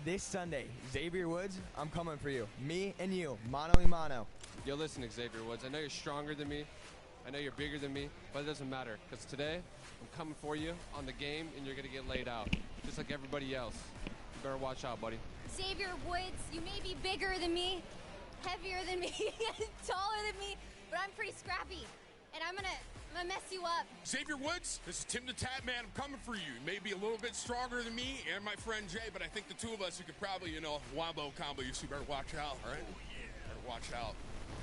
This Sunday, Xavier Woods, I'm coming for you. Me and you, mano y mano. Yo, listen, Xavier Woods, I know you're stronger than me. I know you're bigger than me, but it doesn't matter. Because today, I'm coming for you on the game, and you're going to get laid out. Just like everybody else. You better watch out, buddy. Xavier Woods, you may be bigger than me, heavier than me, taller than me, but I'm pretty scrappy. And I'm gonna mess you up. Xavier Woods, this is Tim the Tap Man. I'm coming for you. You may be a little bit stronger than me and my friend Jay, but I think the two of us, you could probably, wombo combo you, so you better watch out, all right? Oh, yeah. Better watch out.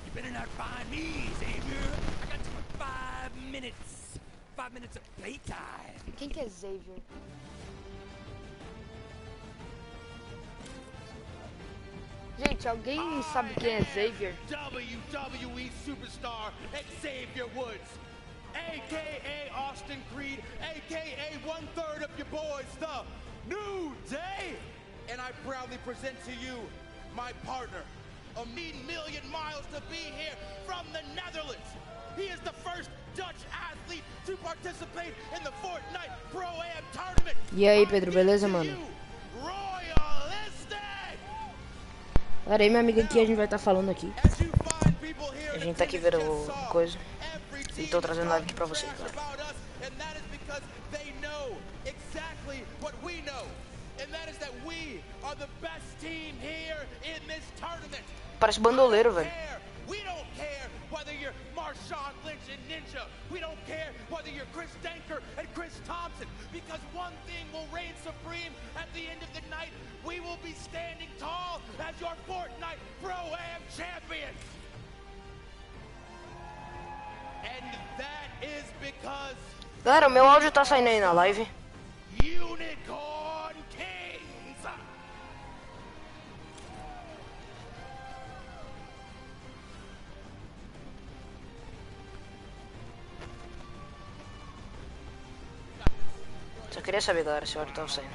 You better not find me, Xavier. I got you for 5 minutes. 5 minutes of playtime. Quem que é Xavier? Gente, alguém sabe quem é Xavier? WWE superstar Xavier Woods, a.k.a. Austin Creed, a.k.a. 1/3 of your boys, the New Day. And I proudly present to you my partner, a million miles to be here from the Netherlands. He is the first Dutch athlete to participate in the Fortnite Pro-Am tournament. E aí, Pedro, beleza, mano? Pera aí, minha amiga, aqui a gente vai estar falando aqui. A gente tá aqui vendo coisa. E tô trazendo live aqui pra vocês, cara. Parece bandoleiro, velho. Whether you're Marshawn Lynch and Ninja, we don't care whether you're Chris Denker and Chris Thompson, because one thing will reign supreme at the end of the night. We will be standing tall as your Fortnite Pro-Am champion. And that is because... Galera, meu áudio tá saindo aí na live. Unicorn Kings! Só queria saber, galera, se o áudio tava saindo.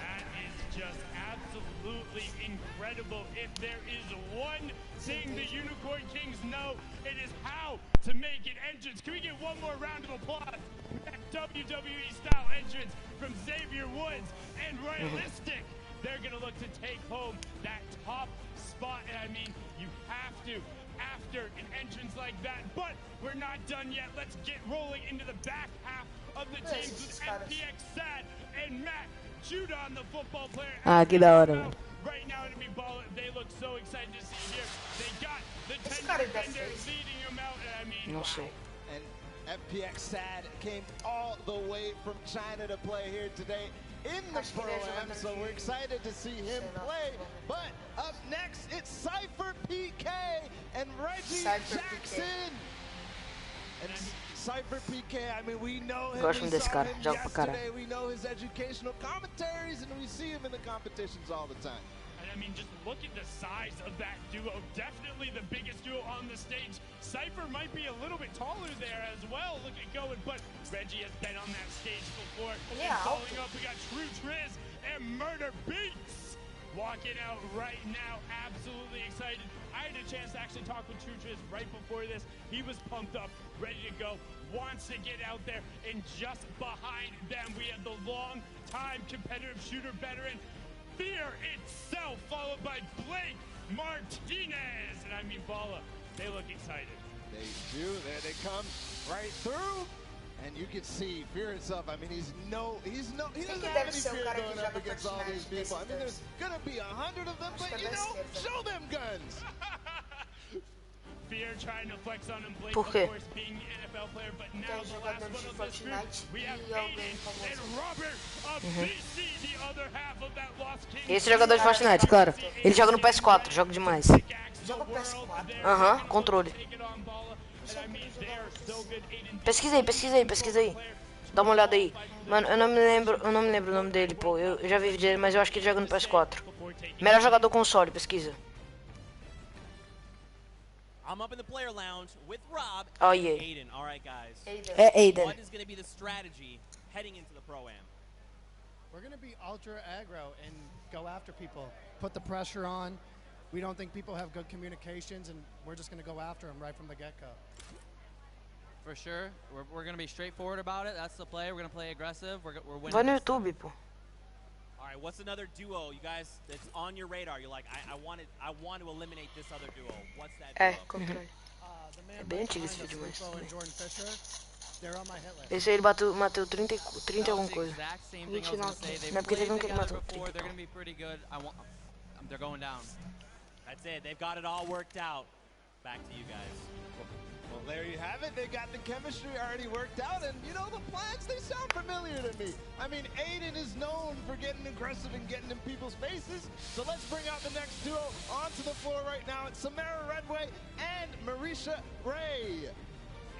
If there is one thing the Unicorn Kings know, it is how to make an entrance. Can we get one more round of applause? That WWE style entrance from Xavier Woods and Royalistic. They're gonna look to take home that top spot. And I mean, you have to after an entrance like that. But we're not done yet. Let's get rolling into the back half of the teams with FPX Sad and Matt Judah on the football player. Ah, que da hora, mano. Right now, enemy ball, they look so excited to see here. They got the 10 defenders leading them out, and I mean, No sé. And FPX Sad came all the way from China to play here today in the Pro-Am, so we're excited to see him play. But up next, it's Cypher PK and Reggie Jackson. And Cypher PK, I mean, we know him. Gosto desse cara, joga pra caralho. Today, we know his educational commentaries, and we see him in the competitions all the time. And I mean, just look at the size of that duo. Definitely the biggest duo on the stage. Cypher might be a little bit taller there as well. Look at going, but Reggie has been on that stage before. Yeah. And following up, we got True Triz and Murder Beats walking out right now. Absolutely excited. I had a chance to actually talk with True Triz right before this. He was pumped up, ready to go, wants to get out there, and just behind them, we have the long-time competitive shooter veteran, Fear itself, followed by Blake Martinez. And I mean, Balla, they look excited. They do. There they come right through. And you can see Fear itself. I mean, he doesn't have any fear going up against all these people. I mean, there's gonna be 100 of them, but show them guns. Fear trying to flex on him, Blake, Por of quê? course, being an NFL player, but now the last one of this group, we have Aiden and Robert of BC, the other half of that Lost King. Esse jogador de Fortnite, cara, ele joga no PS4, joga demais. Joga PS4? Aham, controle. Pesquisa aí. Dá uma olhada aí. Mano, eu não me lembro o nome dele, pô. Eu já vi vídeo dele, mas eu acho que ele joga no PS4. Melhor jogador console, pesquisa. I'm up in the player lounge with Rob Oh, and yeah. Aiden. All right, guys. É Aiden. What is going to be the strategy heading into the Pro-Am? We're going to be ultra aggro and go after people. Put the pressure on. We don't think people have good communications, and we're just going to go after them right from the get-go. For sure. We're going to be straightforward about it. That's the play. We're going to play aggressive. We're winning. Vai no YouTube, pô. All All right, what's another duo, you guys, that's on your radar? You're like, I want to eliminate this other duo. What's that duo? Controle. É bem antigo esse vídeo, mas esse aí ele matou 30 alguma coisa. 29. Não é porque teve um que ele matou 30. They're gonna be pretty good. They're going down. That's it. They've got it all worked out. Back to you guys. Well, there you have it. They got the chemistry already worked out, and you know the plans, they sound familiar to me. I mean, Aiden is known for getting aggressive and getting in people's faces, so let's bring out the next duo onto the floor right now. It's Samara Redway and Marisha Ray.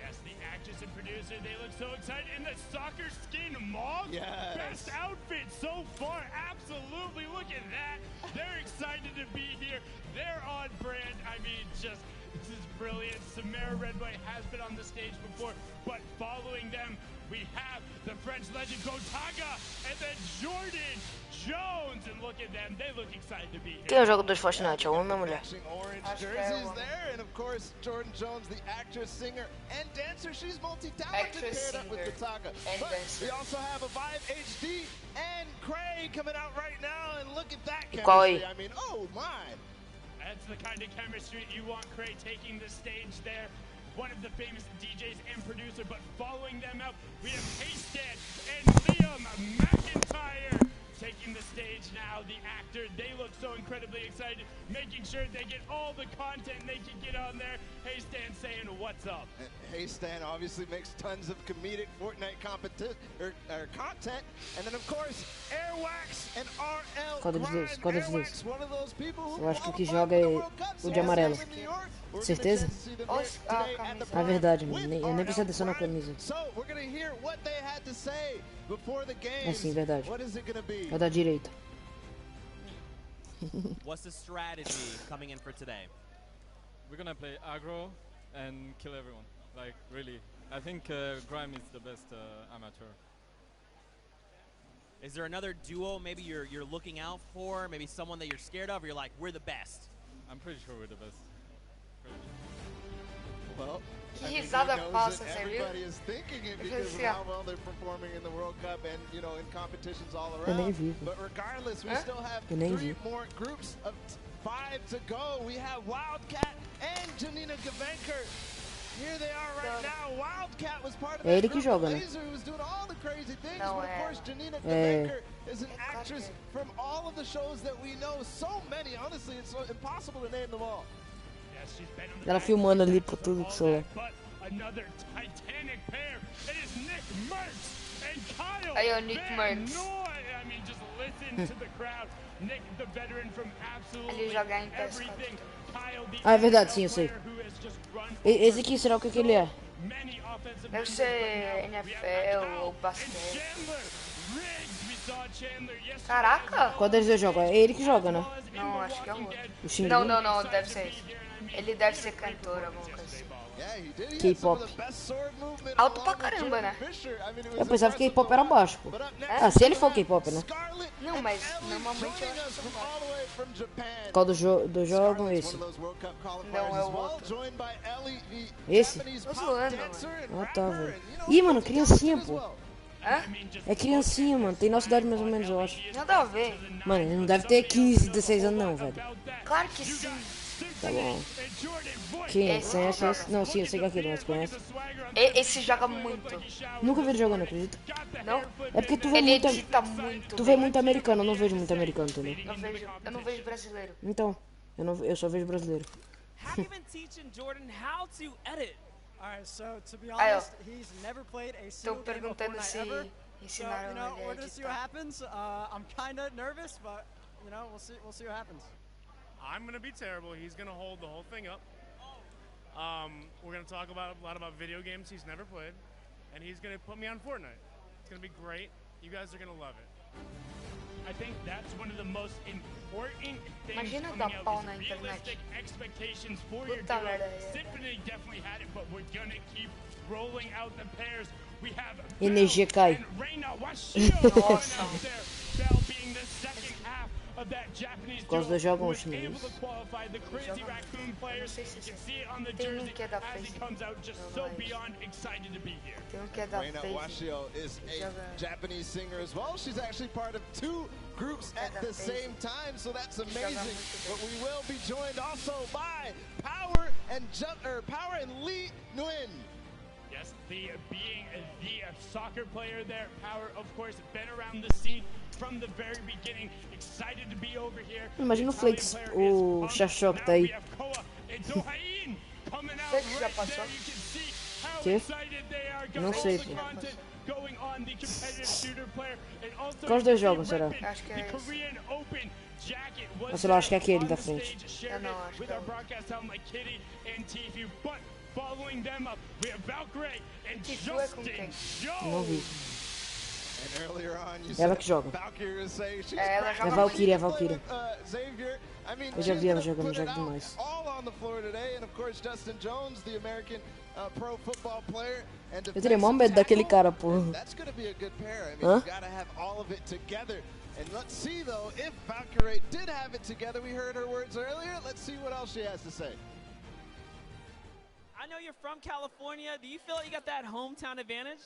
Yes, the actress and producer, they look so excited in the soccer skin mauve. Yes. Best outfit so far, absolutely. Look at that. They're excited to be here. They're on brand. I mean, just, this is brilliant. Samara Redway has been on the stage before, but following them, we have the French legend Gotaga and then Jordan Jones. And look at them, they look excited to be here. Quem é o jogo dos Fortnite? É homem ou mulher? Orange jerseys there, and of course Jordan Jones, the actress, singer, and dancer. She's multi-talented, paired up with Gotaga. But we also have a Vive HD and Cray coming out right now, and look at that chemistry. I mean, oh my! That's the kind of chemistry you want. Cray taking the stage there. One of the famous DJs and producer, but following them out, we have Haystan and Liam McIntyre taking the stage now. The actor, they look so incredibly excited, making sure they get all the content they can get on there. Haystan saying, what's up? Haystan obviously makes tons of comedic Fortnite content. And then, of course, Airwax and RL. Qual deles dois? One of those people who Eu acho que o que joga é o de amarelo. Certeza? Ah, verdade, eu nem preciso adicionar a camisa. É sim, verdade. É da direita. What's the strategy coming in for today? We're gonna play aggro and kill everyone. Like, really. I think Grime is the best amateur. Is there another duo maybe you're looking out for? Maybe someone that you're scared of, or you're like, we're the best? I'm pretty sure we're the best. Well, Que risada falsa, você viu? everybody is thinking it because of how well they're performing in the World Cup and, you know, in competitions all Eu nem around. vi. But regardless, we still have Eu nem 3 vi. more groups of 5 to go. We have Wildcat and Janina Gavenker. Here they are right now. Wildcat was part of É ele that que group joga, of né? Laser who was doing all the crazy things. Não, But of course, Janina É. Gavenker is an actress from all of the shows that we know. So many, honestly, it's so impossible to name them all. Yes, she's been on the Ela filmando ali pra tudo que celular. but another titanic pair. It is Nick Merckx and Kyle Aí, ó, Nick Van Merckx. Noy. I mean, just listen to the crowd. Nick, the veteran from absolutely Ele joga em PS4 everything. Kyle, the Ah, é verdade, sim, eu sei. player who has just run Esse aqui, será o que ele é? many offensive Deve ser NFL ou basquete. Chandler Riggs. We saw Chandler yesterday. Caraca! Qual deles dois joga? É ele que joga, né? Não, acho que é um outro. O Shinji? Não, deve ser esse. Ele deve ser cantor, alguma coisa assim. K-pop. Alto pra caramba, né? Eu pensava que K-pop era baixo, pô. Ah, se ele for K-pop, né? Não, mas normalmente eu acho que não. Qual do jogo é esse? Não, é o outro. Esse? Tô zoando, mano. Ah, tá, velho. Ih, mano, criancinha, pô. Hã? É criancinha, mano. Tem nossa idade mais ou menos, eu acho. Nada a ver. Mano, ele não deve ter 15, 16 anos não, velho. Claro que sim. Tá bom. Quem é? Conhece esse? Não, sim, eu sei que é aquele, mas conhece. Esse joga muito. Nunca vi ele jogando, acredita? Não? É porque tu vê Ele muito... edita muito. Tu vê muito americano, eu não vejo muito americano também. Eu não vejo brasileiro. Então, eu só vejo brasileiro. Have you been teaching Jordan how to edit? Alright, so to be Aí, ó. honest, he's never played a Estão single game of perguntando Fortnite se ever. So, ensinaram you know, ele a we're gonna see what editar. happens. I'm kind of nervous, but you know, we'll see what happens. I'm gonna be terrible. He's gonna hold the whole thing up. We're gonna talk about a lot about video games he's never played, and he's gonna put me on Fortnite. It's gonna be great. You guys are gonna love it. I think that's one of the most important things Imagina coming dar out pau is na internet. realistic expectations for your Puta duo. merda. Symphony definitely had it, but we're gonna keep rolling out the pairs. We have Energia cai. Reina Washio coming out there. Bell being the second half of that Japanese duo Quais dois jogam who os was able chineses? to qualify the Crazy Raccoon players. You can see it on the Tem jersey que é da as he FaZe. comes out just Não, so não é isso. beyond excited to be here. Tem que é da Reina FaZe. Washio is a Japanese singer as well. She's actually part of 2 groups at the same time, so that's amazing. But we will be joined also by Power and Lee Nguyen. Yes, being the soccer player there, Power, of course, been around the scene from the very beginning. Excited to be over here. Imagina o Flakes, o Xaxó que tá aí. Flakes já passou? Que? Não sei, filho. Quais dois jogos será? Acho que é esse. Ou sei lá, acho que é aquele da frente. Eu não, acho que é Following them up, we have Valkyrie and Justin Não vi. And earlier on, you Ela que joga. Valkyrie was saying she's Ela É Valkyrie, é Valkyrie. Xavier. I mean, Eu já vi ela jogando, put joga it out demais. all on the floor today, and of course Justin Jones, the American pro football player, and Eu teria mó medo daquele cara, pô. that's going to be a good pair. I mean, Hã? you got to have all of it together. And let's see though if Valkyrie did have it together. We heard her words earlier. Let's see what else she has to say. I know you're from California. Do you feel like you got that hometown advantage?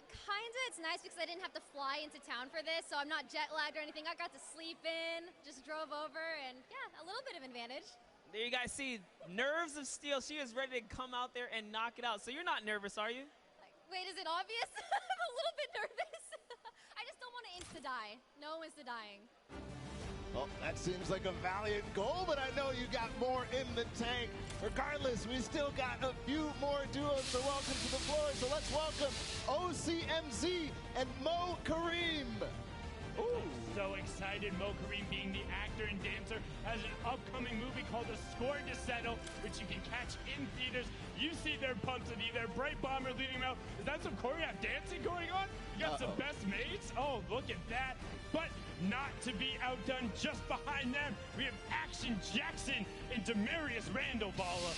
Kinda. It's nice because I didn't have to fly into town for this, so I'm not jet lagged or anything. I got to sleep in, just drove over, and yeah, a little bit of advantage. There you guys see, nerves of steel. She is ready to come out there and knock it out. So you're not nervous, are you? Wait, is it obvious? I'm a little bit nervous. I just don't want to insta-die. No insta-dying. Well, that seems like a valiant goal, but I know you got more in the tank. Regardless, we still got a few more duos to welcome to the floor, so let's welcome OCMZ and Mo Kareem. Ooh. So excited. Mo Kareem, being the actor and dancer, has an upcoming movie called A Score to Settle, which you can catch in theaters. You see their pumps and either Bright Bomber leading them out. Is that some choreographed dancing going on? You got some best mates? Oh, look at that. But not to be outdone, just behind them, we have Action Jackson and Demarius Randall Balla.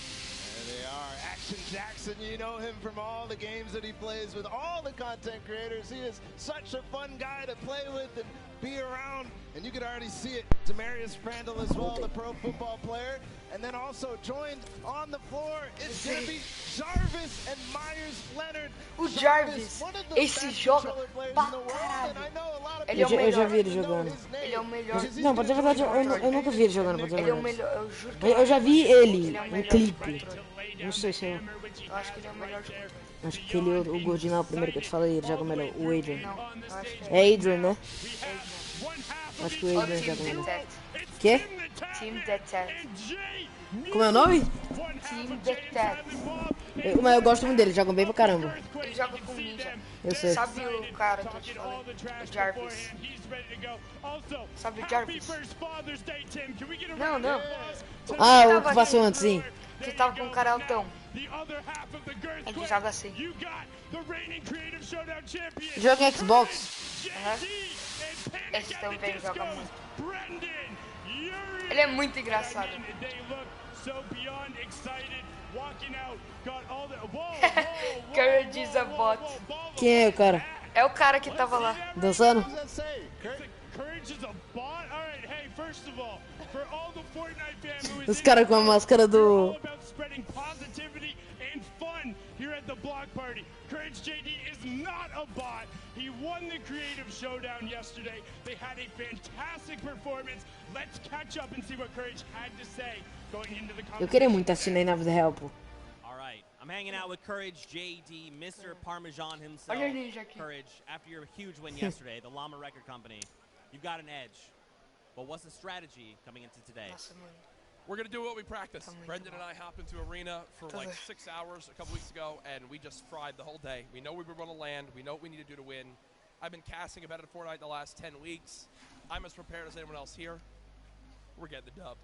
There they are, Action Jackson. You know him from all the games that he plays with all the content creators. He is such a fun guy to play with and be around. And you can already see it, Demarius Randall as well, the pro football player. And then also joined on the floor, it's going to be Jarvis and Myers Leonard. O Jarvis, esse joga pra caralho. Ele é o melhor. Eu já vi ele jogando. Ele é o melhor. Não, pra dizer a verdade, eu nunca vi ele jogando, pra dizer a Ele é o verdade. melhor, eu juro que Eu já vi ele Ele é o em melhor clipe. Não sei se eu... Eu acho que ele é o melhor jogador. Acho que ele, o gordinho lá, o primeiro que eu te falei, ele joga melhor. O Adrian. Não, eu acho que É Adrian, né? Acho que o Adrian Team joga melhor. Detet. Quê? Team Detet. Como é o nome? Team Detet. Mas eu gosto muito dele, joga bem pra caramba. Ele joga com ninja. Eu sei. Sabe o cara que eu te falei? O Jarvis. Sabe o Jarvis? Não, não. Ah, o que passou antes, sim. Que tava com um cara altão. Ele joga assim. Joga em Xbox. Esse também joga muito. Ele é muito engraçado. Courage is a bot. Quem é o cara? É o cara que tava lá. Dançando? Os caras com a máscara do... Here at the block party, Courage JD is not a bot. He won the creative showdown yesterday. They had a fantastic performance. Let's catch up and see what Courage had to say going into the competition. Eu queria muito assistir na vida real, pô. All right, I'm hanging out with Courage JD, Mr. Parmesan himself. Olha a ninja aqui. Courage, after your huge win yesterday, the Llama Record Company, you've got an edge. But what's the strategy coming into today? We're going to do what we practice. Brendan and I hopped into arena for like 6 hours a couple weeks ago, and we just fried the whole day. We know we were going to land. We know what we need to do to win. I've been casting about it at Fortnite the last 10 weeks. I'm as prepared as anyone else here. We're getting the dub.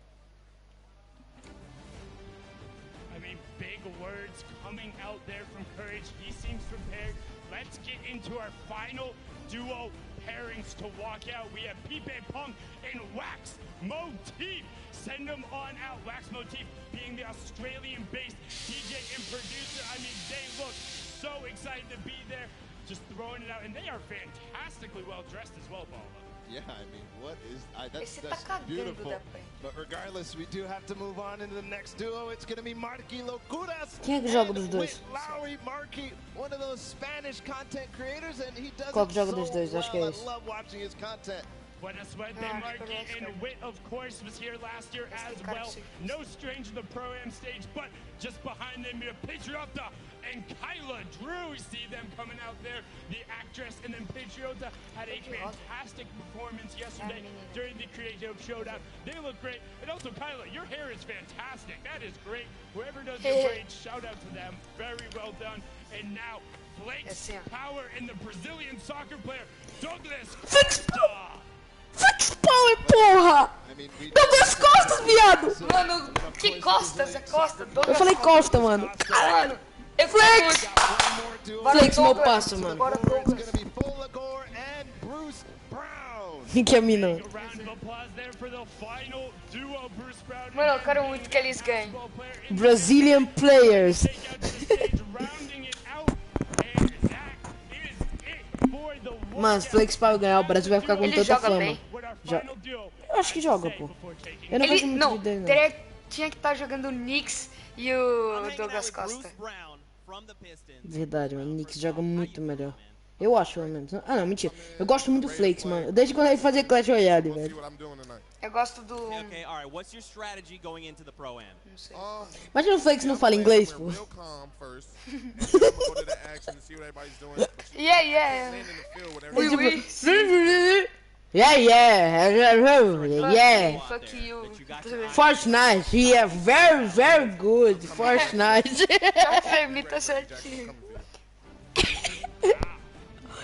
I mean, big words coming out there from Courage. He seems prepared. Let's get into our final duo pairings to walk out. We have Pipe Punk and Wax Motif. Send them on out. Wax Motif being the Australian-based DJ and producer. I mean, they look so excited to be there, just throwing it out. And they are fantastically well-dressed as well, Paula. Yeah, I mean, what is... that's beautiful. But regardless, we do have to move on into the next duo. It's going to be Marky Locuras Quem é que joga dos dois? with Lowry Marky, one of those Spanish content creators, and he does Qual que it joga so dos dois? Acho que é well. esse. I love watching his content. Buena suerte, Marky, and Wit, of course, was here last year as well. No stranger to the Pro-Am stage, but just behind them, you're Patriota and Kyla Drew. We see them coming out there. The actress and then Patriota had a fantastic performance yesterday during the Creative Showdown. They look great. And also, Kyla, your hair is fantastic. That is great. Whoever does your braids, shout out to them. Very well done. And now, Flakes Power and the Brazilian soccer player, Douglas Costa. Flakes Power, porra! Douglas Costa, viado! Mano, que Costas? É Costa? Eu falei Costa, mano. Caralho! Flakes! Flakes, meu passo, mano. Que é a mina? Mano, eu quero muito que eles ganhem. Brazilian players. Mano, se Flakes Power ganhar, o Brasil vai ficar com tanta fama. Eu acho que joga, pô. Eu não vejo muito vídeo dele, não. Tinha que estar jogando o Knicks e o Douglas Costa. Verdade, mano. O Knicks joga muito melhor. Eu acho, pelo menos. Ah, não, mentira. Eu gosto muito do Flakes, mano. Desde quando ele fazia Clash Royale, velho. Eu gosto do... Imagina o Flakes não fala inglês, pô. Yeah. Yeah. Fuck you. Fortnite, yeah, very good. Fortnite. Você imita certinho.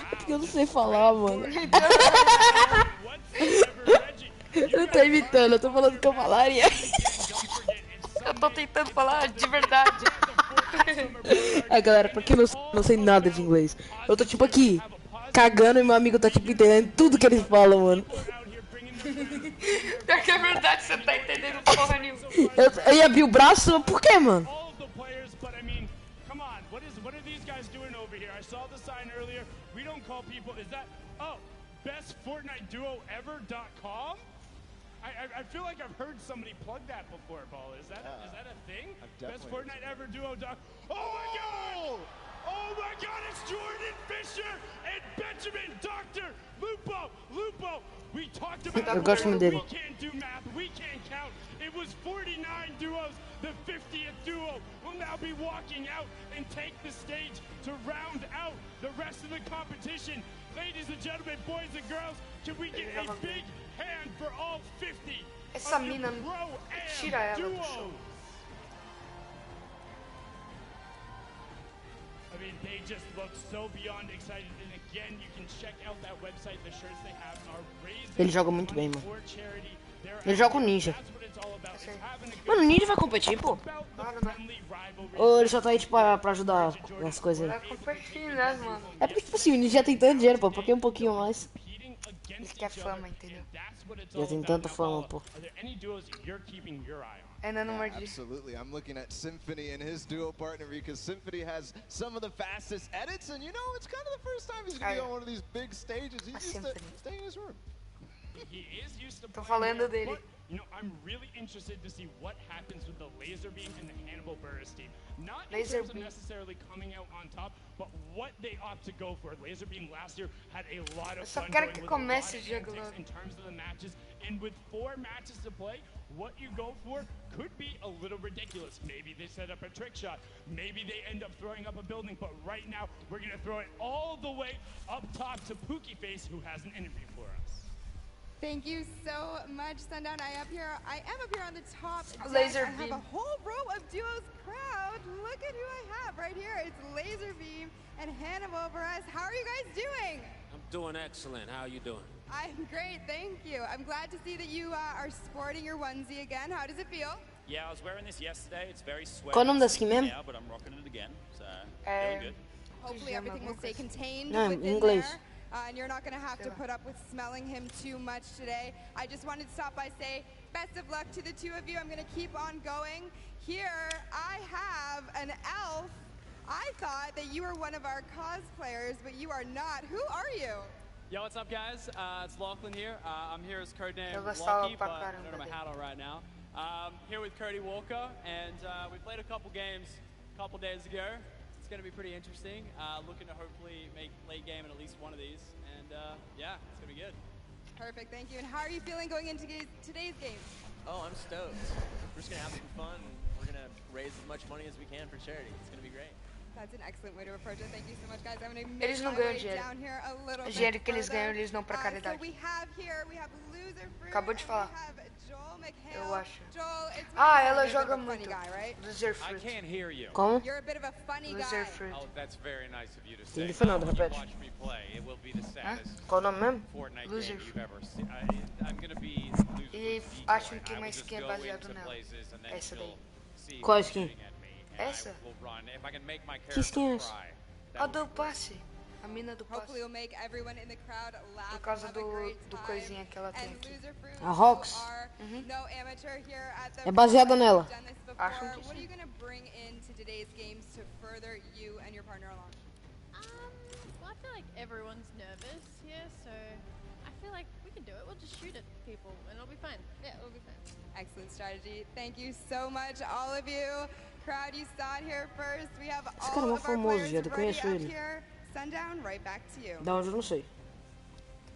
Porque eu não sei falar, mano. Eu não tô imitando, eu tô falando que eu falaria. Eu tô tentando falar de verdade. Galera, pra quem não sei nada de inglês, eu tô tipo aqui, cagando e meu amigo tá tipo entendendo tudo que eles falam, mano. Pior que é verdade, você tá entendendo porra nenhuma. Eu ia abrir o braço, por quê, mano? BestFortniteDuoEver.com? I feel like I've heard somebody plug that before, Paul. Is that a thing? BestFortniteEverDuo.com. Oh my god! Oh my god, it's Jordan Fisher and Benjamin Dr. Lupo. We talked about it. We can't do math. We can't count. It was 49 duos. The 50th duo will now be walking out and take the stage to round out the rest of the competition. Ladies and gentlemen, boys and girls, can we get a big hand for all 50 Essa mina tira ela do show. I mean, they just look so beyond excited. And again, you can check out that website. The shirts they have are raised. Ele joga muito bem, mano. Ele joga com Ninja. Mano, o Ninja vai competir, pô? Ou ele só tá aí, tipo, pra ajudar as coisas aí? Vai competir, né, mano? É porque, tipo assim, o Ninja já tem tanto dinheiro, pô. Por que um pouquinho mais? Ele quer fama, entendeu? Já tem tanta fama, pô. Ainda não mordi. Absolutely. I'm looking at Symphony and his duo partner because Symphony has some of the fastest edits, and you know, it's kind of the first time he's going to be on one of these big stages. He's used to staying in his room. Tô falando dele. You know, I'm really interested to see what happens with the Laser Beam and the Hannibal Burris team. Not in terms of necessarily coming out on top, but what they opt to go for. Laser Beam last year had a lot of fun going with a lot of antics in terms of the matches. And with 4 matches to play, what you go for could be a little ridiculous. Maybe they set up a trick shot. Maybe they end up throwing up a building. But right now, we're going to throw it all the way up top to Pookie Face, who has an interview for us. Thank you so much, Sundown. I am up here on the top Laser deck. I have a whole row of duos crowd. Look at who I have right here. It's Laser Beam and Hannibal Burris. How are you guys doing? I'm doing excellent. How are you doing? I'm great, thank you. I'm glad to see that you are sporting your onesie again. How does it feel? Yeah, I was wearing this yesterday. It's very sweaty. Qual o nome da skin mesmo? Yeah, but I'm rocking it again. So, feeling good. Hopefully everything will stay contained No, within English. there. And you're not going to have to put up with smelling him too much today. I just wanted to stop by say best of luck to the two of you. I'm going to keep on going. Here I have an elf. I thought that you were one of our cosplayers, but you are not. Who are you? Yo, what's up, guys? It's Lachlan here. I'm here as codename Lockie, but I don't have my hat on right now. Here with Cody Walker, and we played a couple games a couple days ago. It's going to be pretty interesting. Looking to hopefully make late game in at least one of these, and yeah, it's going to be good. Perfect, thank you. And how are you feeling going into today's game? Oh, I'm stoked. We're just going to have some fun. We're going to raise as much money as we can for charity. It's going to be great. That's an excellent way to approach it. Thank you so much, guys. I'm going to Eles make não my ganham way dinheiro. down here a little O bit dinheiro que eles further. ganham, eles dão pra So caridade. we have Loser Fruit. Acabou de falar. We have Joel McHale. Eu acho. Joel, it's Ela you're joga a bit of a funny muito. guy, right? Loser I Fruit. can't hear you. Como? You're a bit of a funny Loser guy. Fruit. Oh, that's very nice of you to say. Ele falou, When you repete. watch me play, it will be the saddest Qual o nome mesmo? Fortnite Loser game you've ever seen. I'm gonna be E Loser acho Fruit que tem decoy. uma I will skin just go baseada into nela. places and then Essa daí. she'll see Qual who's skin? shooting at me, and Essa? I will run. If I can make my Que skin é character essa? cry. A do passe. A mina do passe. Hopefully you'll make everyone in the crowd laugh. Por causa have a great do time. coisinha que ela tem And aqui. Loser Fruit, A Rox. you are no amateur here at the É baseada nela. Done this before. Acho que What are sim. you going to bring into today's games to further you and your partner along? Well, I feel like everyone's nervous here, so I feel like we can do it. We'll just shoot at people and it'll be fine. Yeah, it'll be fine. Excellent strategy. Thank you so much, all of you. Crowd, you saw it here first. We have Esse cara é all mó of our famoso, players já ready conheço up ele. here. Sundown, right back to you. Da onde eu não sei.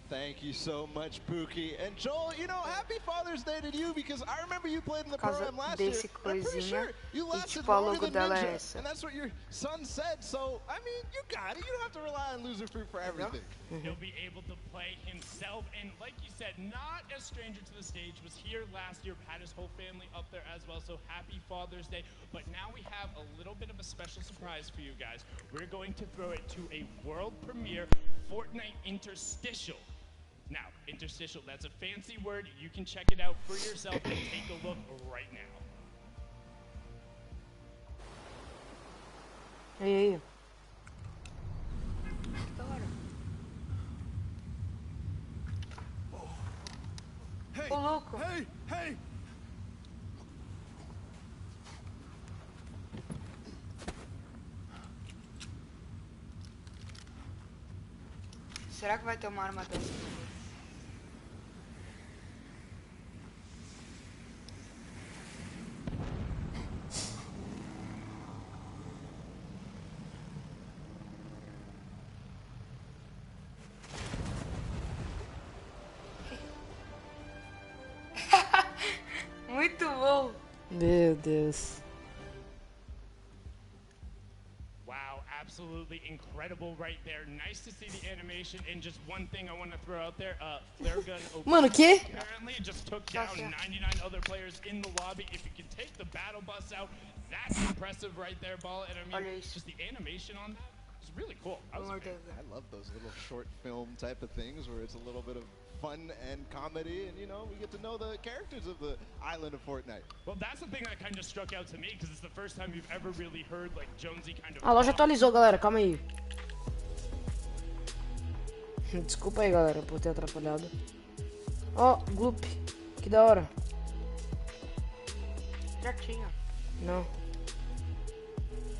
Thank you so much, Pookie. And Joel, you know, happy Father's Day to you because I remember you played in the Pro-Am last year. Desse I'm pretty coisinha. sure you E lasted tipo, a longer logo than dela é Ninja. essa. And that's what your son said. So, I mean, you got it. You don't have to rely on Loser Fruit for everything. He'll be able to play himself, and like you said, not a stranger to the stage. Was here last year, had his whole family up there as well. So happy Father's Day! But now we have a little bit of a special surprise for you guys. We're going to throw it to a world premiere Fortnite interstitial. Now, interstitial, that's a fancy word. You can check it out for yourself and take a look right now. Aí. Hey, Ô, louco. hey, hey! Será que vai ter uma arma dessa? Muito bom. Meu Deus. Wow, absolutely incredible right there. Nice to see the animation. And just one thing I want to throw out there, flare gun. Mano, que? Apparently it just took down 99 other players in the lobby. If you can take the battle bus out, that's impressive right there, Ball. And I mean, just the animation on that is really cool. I love those little short film type of things where it's a little bit of fun and comedy, and you know, we get to know the characters of the island of Fortnite. Well, that's the thing that kind of struck out to me because it's the first time you've ever really heard like Jonesy kind of. A loja atualizou, galera. Calma aí. Desculpa aí, galera, por ter atrapalhado. Ó, Gloop. Que da hora. Já tinha. Não.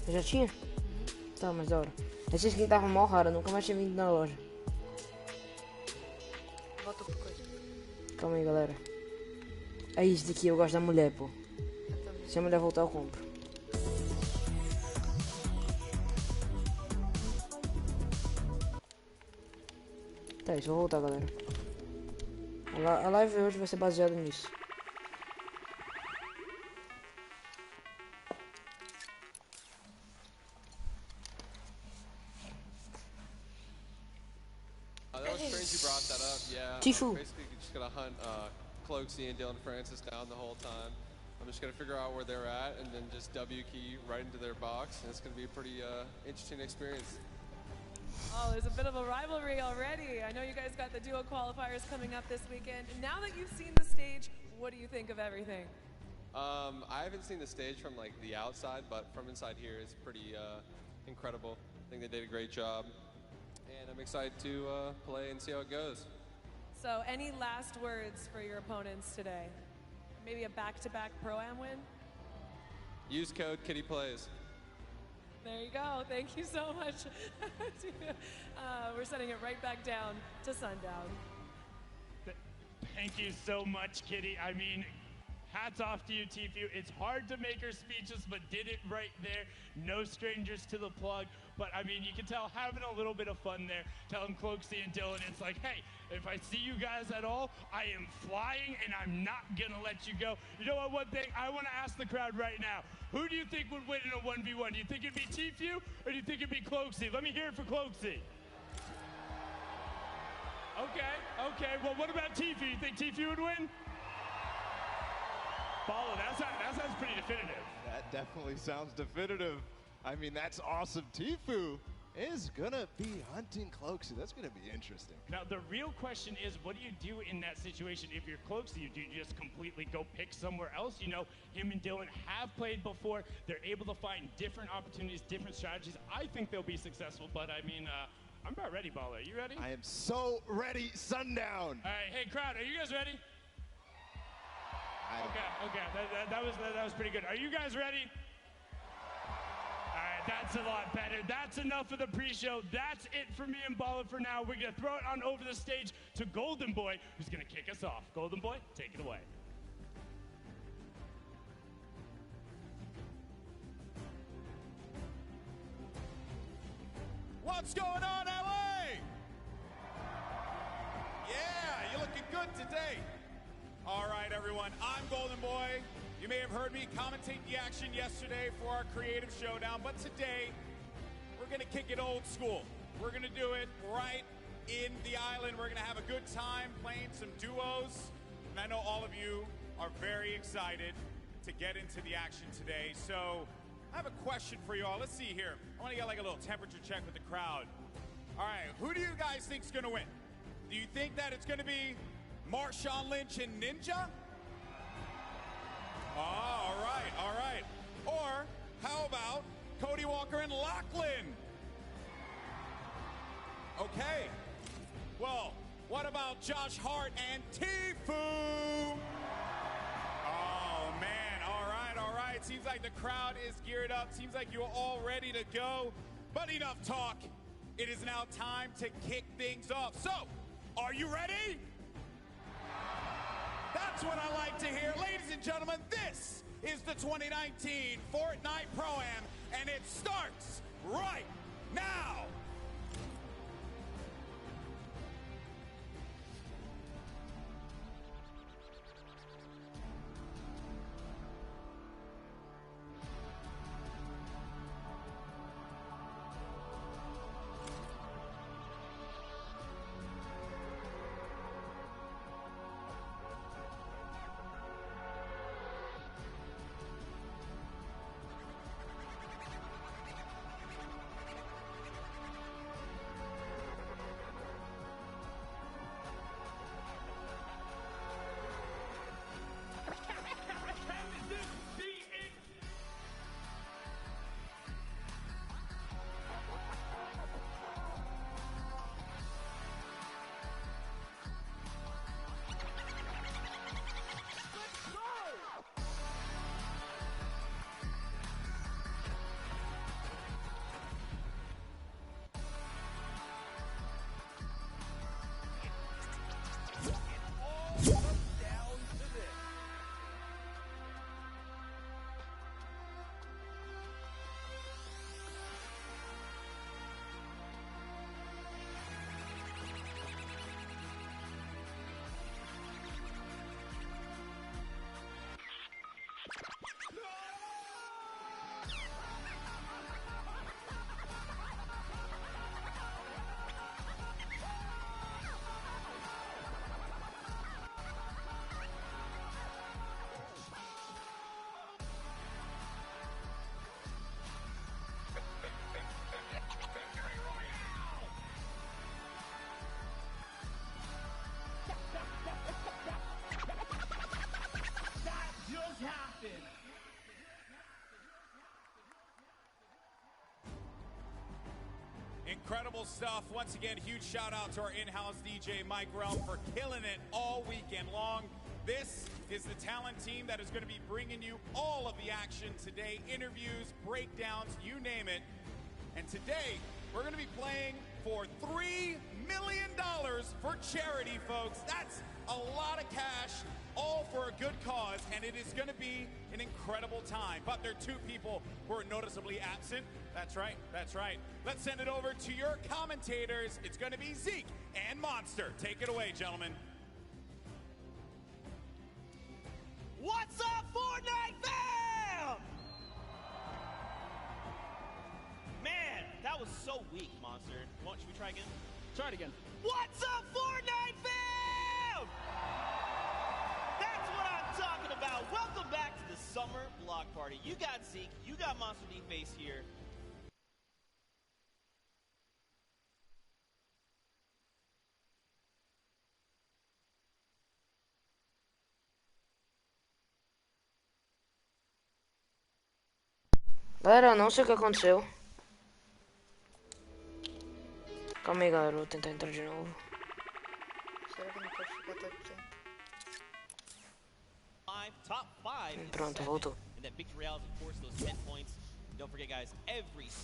Já tinha? Tá, mas da hora. Essa skin tava mó rara, nunca mais tinha vindo na loja. Volta por coisa. Calma aí, galera. É isso daqui, eu gosto da mulher, pô. Se a mulher voltar, eu compro. Tá, isso, vou voltar, galera. A live hoje vai ser baseada nisso. That was strange you brought that up, yeah. Tifu. I'm basically just gonna hunt Cloaksy and Dylan Francis down the whole time. I'm just gonna figure out where they're at and then just W key right into their box, and it's gonna be a pretty interesting experience. Oh, there's a bit of a rivalry already. I know you guys got the duo qualifiers coming up this weekend. Now that you've seen the stage, what do you think of everything? I haven't seen the stage from like the outside, but from inside here, it's pretty incredible. I think they did a great job, and I'm excited to play and see how it goes. So, any last words for your opponents today? Maybe a back-to-back Pro-Am win? Use code KittyPlays. There you go. Thank you so much. We're sending it right back down to Sundown. Thank you so much, Kitty. I mean, hats off to you, Tfue. It's hard to make her speeches, but did it right there. No strangers to the plug. But, I mean, you can tell having a little bit of fun there, telling Cloaksy and Dylan, it's like, hey, if I see you guys at all, I am flying and I'm not going to let you go. You know what, one thing, I want to ask the crowd right now, who do you think would win in a 1v1? Do you think it'd be Tfue or do you think it'd be Cloaksy? Let me hear it for Cloaksy. Okay, well, what about Tfue? You think Tfue would win? Bala, that sounds pretty definitive. That definitely sounds definitive. I mean, that's awesome. Tfue is gonna be hunting Cloaksy. That's gonna be interesting. Now, the real question is, what do you do in that situation if you're Cloaksy? Do you just completely go pick somewhere else? You know, him and Dylan have played before. They're able to find different opportunities, different strategies. I think they'll be successful, but I mean, I'm about ready, Bala. Are you ready? I am so ready, Sundown. All right, hey, crowd, are you guys ready? Okay, that was pretty good. Are you guys ready? All right, that's a lot better. That's enough of the pre-show. That's it for me and Bala for now. We're gonna throw it on over the stage to Golden Boy, who's gonna kick us off. Golden Boy, take it away. What's going on, LA? Yeah, you're looking good today. All right, everyone, I'm Golden Boy. You may have heard me commentate the action yesterday for our creative showdown, but today we're gonna kick it old school. We're gonna do it right in the island. We're gonna have a good time playing some duos, and I know all of you are very excited to get into the action today. So I have a question for you all. Let's see here. I want to get like a little temperature check with the crowd. All right, who do you guys think's gonna win? Do you think that it's gonna be Marshawn Lynch and Ninja? Oh, all right. Or how about Cody Walker and Lachlan? Okay. Well, what about Josh Hart and Tfue? Oh, man. All right. Seems like the crowd is geared up. Seems like you're all ready to go. But enough talk. It is now time to kick things off. So, are you ready? That's what I like to hear. Ladies and gentlemen, this is the 2019 Fortnite Pro-Am, and it starts right now. Incredible stuff. Once again, huge shout out to our in-house DJ Mike Realm for killing it all weekend long. This is the talent team that is going to be bringing you all of the action today. Interviews, breakdowns, you name it. And today, we're going to be playing for $3 million for charity, folks. That's a lot of cash. all for a good cause, and it is going to be an incredible time. But there are two people who are noticeably absent. That's right, that's right. Let's send it over to your commentators. It's going to be Zeke and Monster. Take it away, gentlemen. What's up, Fortnite fam? Man, that was so weak, Monster. Should we try again? Try it again. What's up, Fortnite fam? That's what I'm talking about. Welcome back to the summer block party. You got Zeke, you got Monster D-Face here. Galera, não sei o que aconteceu. Calma aí, galera, vou tentar entrar de novo. Será que não pode ficar até aqui? Pronto, voltou.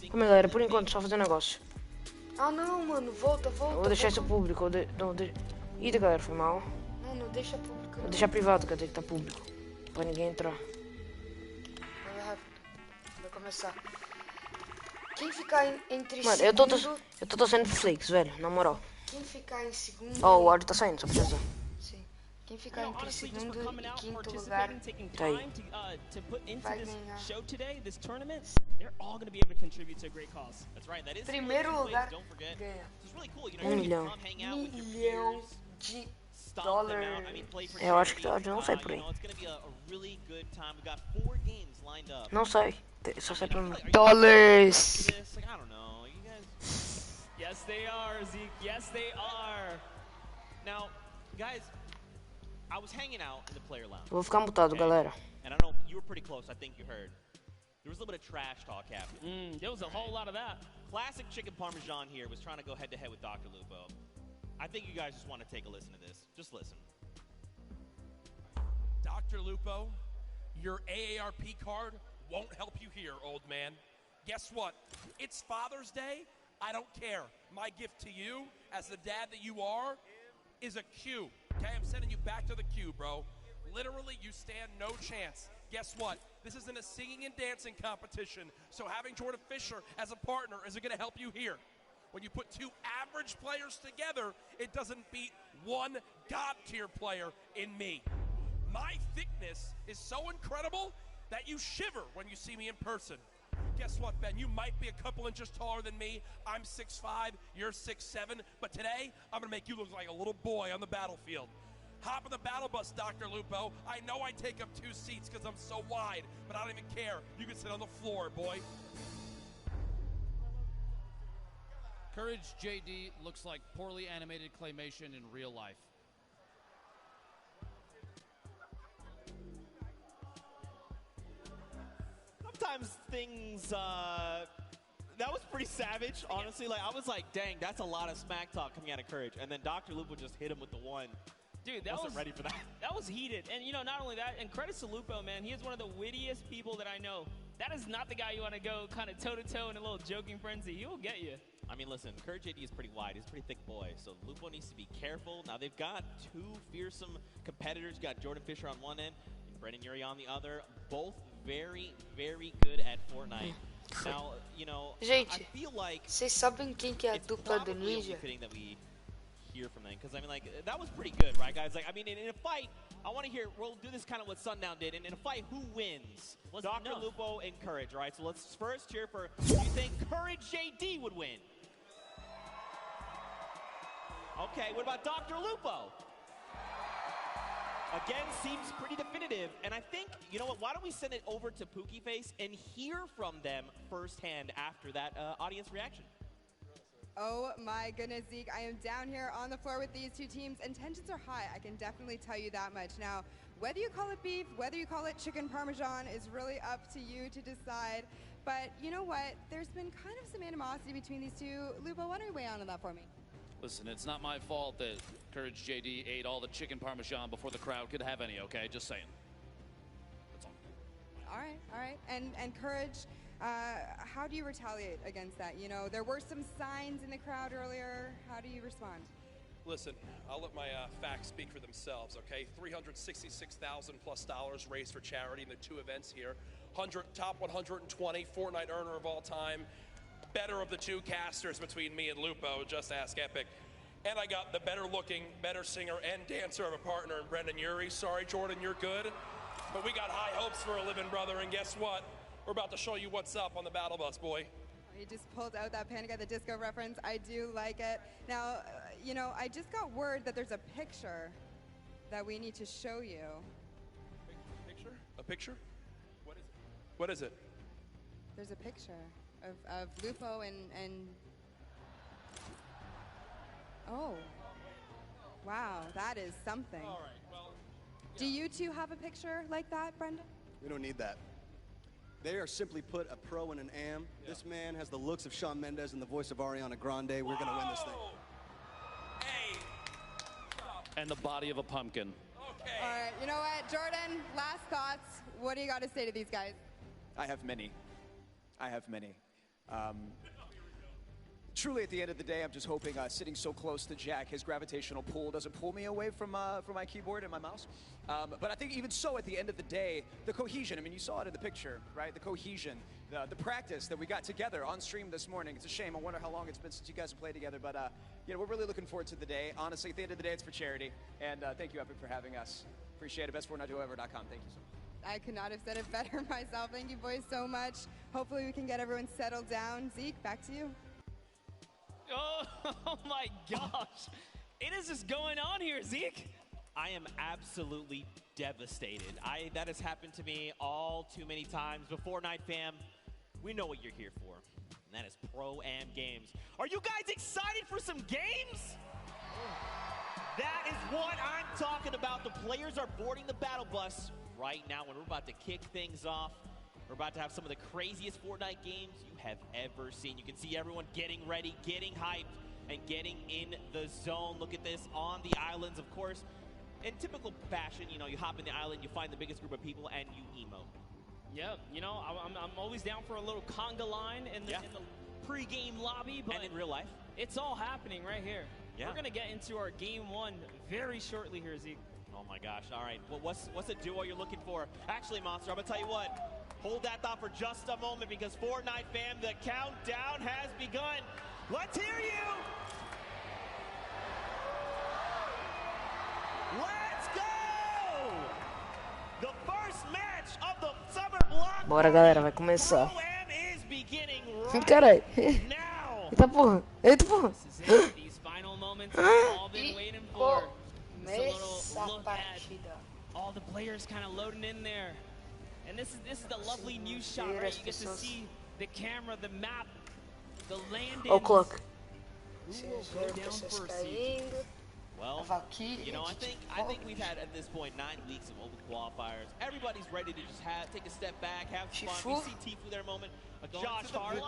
Calma aí, galera, por enquanto, só fazer um negócio. Ah, não, mano, volta. Eu vou deixar isso público. Eita, galera, foi mal. Não deixa público. Vou deixar privado, que eu tenho que estar público. Pra ninguém entrar. Vai começar. Quem ficar entre mano, segundo... eu tô torcendo pro Flakes, velho, na moral. Quem ficar em segundo... Ó, o áudio tá saindo, só pra avisar. Sim. Quem ficar entre segundo e quinto lugar tá aí. vai ganhar. Primeiro lugar ganha. $1 milhão. $1 milhão de dólares. Eu acho que não sai por aí. Não sai. Só sai pra mim. Dólares! Yes, they are, Zeke. Yes, they are. Now, guys, I was hanging out in the player lounge. Eu vou ficar mutado, galera. And I know you were pretty close. I think you heard. There was a little bit of trash talk happening. There was a whole lot of that. Classic Chicken Parmesan here was trying to go head-to-head with Dr. Lupo. I think you guys just want to take a listen to this. Just listen. Dr. Lupo, your AARP card won't help you here, old man. Guess what? It's Father's Day. I don't care. My gift to you, as the dad that you are, is a Q. Okay, I'm sending you back to the queue, bro. Literally, you stand no chance. Guess what? This isn't a singing and dancing competition, so having Jordan Fisher as a partner isn't going to help you here. When you put two average players together, it doesn't beat one God-tier player in me. My thickness is so incredible that you shiver when you see me in person. Guess what, Ben? You might be a couple inches taller than me. I'm 6'5", you're 6'7", but today, I'm going to make you look like a little boy on the battlefield. Hop on the battle bus, Dr. Lupo. I know I take up 2 seats because I'm so wide, but I don't even care. You can sit on the floor, boy. Courage JD looks like poorly animated claymation in real life. Sometimes things, that was pretty savage, honestly. Like, I was like, dang, that's a lot of smack talk coming out of Courage. And then Dr. Lupo just hit him with the one. Dude, that wasn't ready for that. That was heated. And, you know, not only that, and credit to Lupo, man. He is one of the wittiest people that I know. That is not the guy you want to go kind of toe-to-toe in a little joking frenzy. He will get you. I mean, listen, Courage JD is pretty wide. He's a pretty thick boy. So Lupo needs to be careful. Now, they've got 2 fearsome competitors. Got Jordan Fisher on one end and Brennan Urie on the other. Both very, very good at Fortnite. Now, you know, gente, I feel like vocês sabem quem que é a dupla do Ninja? That we hear from them, because I mean, like, that was pretty good, right, guys? Like, I mean, in a fight, I want to hear. We'll do this kind of what Sundown did, and in a fight, who wins? Dr. Lupo and Courage, right? So let's first cheer for. Do you think Courage JD would win? Okay, what about Dr. Lupo? Again, seems pretty definitive. And I think, you know what, why don't we send it over to Pookie Face and hear from them firsthand after that audience reaction. Oh my goodness, Zeke. I am down here on the floor with these two teams, and tensions are high. I can definitely tell you that much. Now, whether you call it beef, whether you call it chicken parmesan is really up to you to decide. But you know what? There's been kind of some animosity between these two. Lupo, why don't you weigh on that for me? Listen, it's not my fault that Courage JD ate all the chicken parmesan before the crowd could have any, okay? Just saying. That's all. All right. And Courage, how do you retaliate against that? You know, there were some signs in the crowd earlier. How do you respond? Listen, I'll let my facts speak for themselves, okay? $366,000+ raised for charity in the 2 events here. Top 120 Fortnite earner of all time. Better of the 2 casters between me and Lupo, just ask Epic. And I got the better looking, better singer and dancer of a partner in Brendan Urie. Sorry, Jordan, you're good. But we got high hopes for a living brother, and guess what? We're about to show you what's up on the battle bus, boy. He just pulled out that Panic at the Disco reference. I do like it. Now, you know, I just got word that there's a picture that we need to show you. Picture? A picture? What is it? What is it? There's a picture of Lupo and oh, wow, that is something. All right, well, yeah. Do you two have a picture like that, Brendan? We don't need that. They are simply put a pro and an am. Yeah. This man has the looks of Shawn Mendes and the voice of Ariana Grande. We're going to win this thing. Hey. And the body of a pumpkin. Okay. All right, you know what, Jordan, last thoughts. What do you got to say to these guys? I have many. Truly, at the end of the day, I'm just hoping sitting so close to Jack, his gravitational pull doesn't pull me away from my keyboard and my mouse. But I think even so, at the end of the day, the cohesion, I mean, you saw it in the picture, right? The cohesion, the practice that we got together on stream this morning. It's a shame. I wonder how long it's been since you guys have played together. But, you know, we're really looking forward to the day. Honestly, at the end of the day, it's for charity. And thank you, Epic, for having us. Appreciate it. BestFortniteDuoEver.com. Thank you so much. I could not have said it better myself. Thank you boys so much. Hopefully we can get everyone settled down. Zeke, back to you. Oh my gosh. It is just going on here, Zeke. I am absolutely devastated. That has happened to me all too many times. But Fortnite fam, we know what you're here for. And that is Pro-Am Games. Are you guys excited for some games? That is what I'm talking about. The players are boarding the battle bus right now when we're about to kick things off. We're about to have some of the craziest Fortnite games you have ever seen. You can see everyone getting ready, getting hyped, and getting in the zone. Look at this on the islands, of course. In typical fashion, you know, you hop in the island, you find the biggest group of people, and you emo. Yeah, you know, I'm always down for a little conga line in the pre-game lobby, but and in real life, it's all happening right here. Yeah. We're gonna get into our game 1 very shortly here, Zeke. Oh my gosh! All right, well, what's a duo you're looking for? Actually, Monster, I'm gonna tell you what. Hold that thought for just a moment because Fortnite fam, the countdown has begun. Let's hear you. Let's go! The first match of the summer block. Bora, galera, vai começar. Caralho. Eita porra. Eita porra. These final moments we've all been waiting for. Just a little look at all the players kind of loading in there. And this is the lovely news shot, right? You get to see the camera, the map, the landing. Oh, clock. Well, you know, I think we've had at this point 9 weeks of open qualifiers. Everybody's ready to just take a step back, have fun. We see Tifu there a moment. Josh Hart. I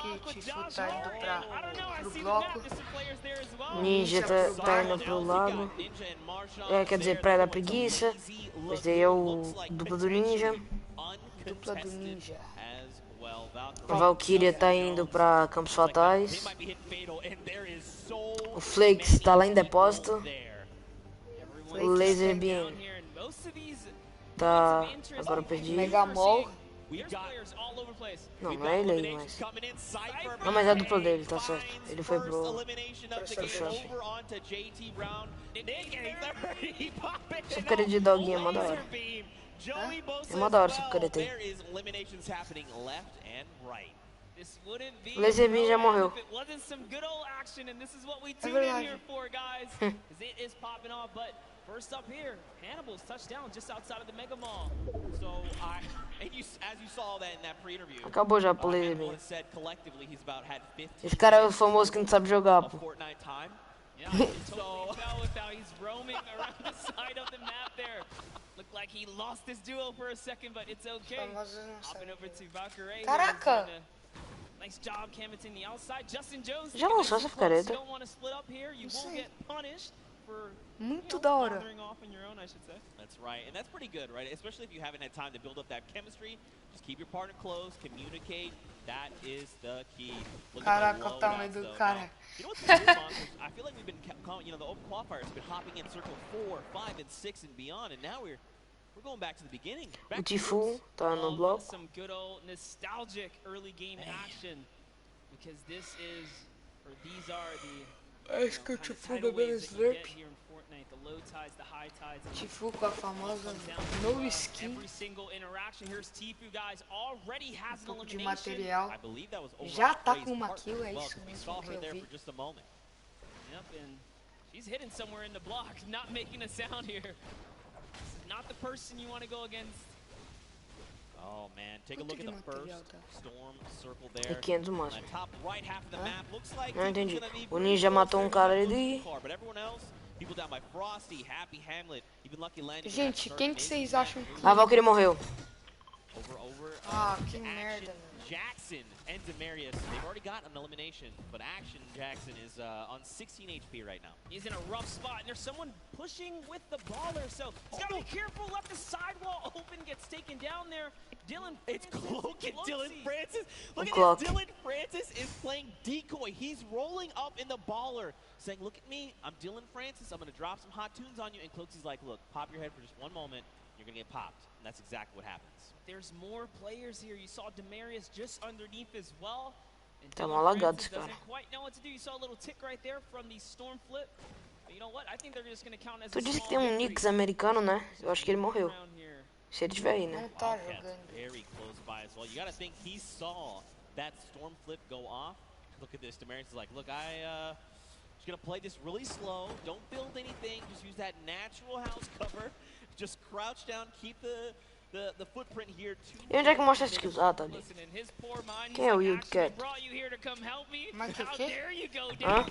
don't know. I see the map. There's some players there as well. Ninja tá indo pro lado. Quer dizer, Praia da Preguiça. Esse daí é o dupla do Ninja. Dupla do Ninja. A Valkyria tá indo pra Campos Fatais. O Flakes tá lá em depósito. O Laser Beam tá... Agora eu perdi. Megamol. Não, não é ele aí, mas... Não, mas é a dupla dele, tá certo. Ele foi pro shop. Só querer de doguinha é mó da hora. É mó da hora só querer ter. O Laser Beam já morreu. É verdade. First up here, Hannibal's touchdown just outside of the Mega Mall. So as you saw that in that pre-interview, acabou já pro Laser Beam. said collectively he's about had 15. Esse cara é o famoso que não sabe jogar, pô. Fortnite time. Yeah, so he's roaming around the side of the map there. Looked like he lost this duo for a second, but it's okay. Hopping over to Valkyrie. Caraca! Nice job, Cameron, the outside. Justin Jones. Já lançou essa picareta? Don't want to split up here. You will get punished. for muito da hora. off on your own, I should say. That's right, and that's pretty good, right? Especially if you haven't had time to build up that chemistry. Just keep your partner close, communicate. That is the key. Caraca, o tamanho do cara. You know what's weird, Monsters? I feel like we've been, you know, the open qualifiers have been hopping in circle 4, 5, and 6 and beyond, and now we're going back to the beginning. O Tifu tá no bloco. Some good old nostalgic early game action, because this is, or these are the Acho que o Tifu bebeu slurp. The low tides, the high tides. Tifu com a famosa no skin. Every single interaction. Here's Tifu, guys. Already has an De elimination. material. I believe that was Já tá com uma kill, é isso we mesmo saw que her eu there vi. for just a moment. Yep, and she's hidden somewhere in the block, not making a sound here. This is not the person you want to go against. Oh man, take a look at the first storm circle there. É 500 o máximo. Top right half of the map looks like Não entendi. O Ninja matou um cara ali. But everyone else, people down by Frosty, Happy Hamlet, even Lucky Landing. Gente, quem que vocês acham que... A Valkyrie morreu. Ah, que merda, Jackson and Demarius, they've already got an elimination, but Action Jackson is on 16 HP right now. He's in a rough spot, and there's someone pushing with the baller, so he's got to be careful. Left the sidewall open, gets taken down there. Dylan, it's Cloak and Dylan Francis. Look at Cloak. this, Dylan Francis is playing decoy. He's rolling up in the baller, saying, look at me, I'm Dylan Francis, I'm going to drop some hot tunes on you, and Cloak's like, look, pop your head for just one moment, you're going to get popped, and that's exactly what happens. There's more players here. You saw Demarius just underneath as well. And Tá Dylan mal lagado Francis esse cara. doesn't quite know what to do. You saw a little tick right there from the storm flip. But you know what? I think they're just going to count as Tu a disse que small tem um victory. Nix americano, né? Eu acho que ele morreu. Se ele tiver aí, né? Não tá jogando. Very close by as well. You got to think he saw that storm flip go off. Look at this. Demarius is like, look, just going to play this really slow. Don't build anything. Just use that natural house cover. Just crouch down. Keep the footprint here. E onde é que mostra as skills? Ah, tá ali. Quem é o Wildcat? Mas o quê? Hã?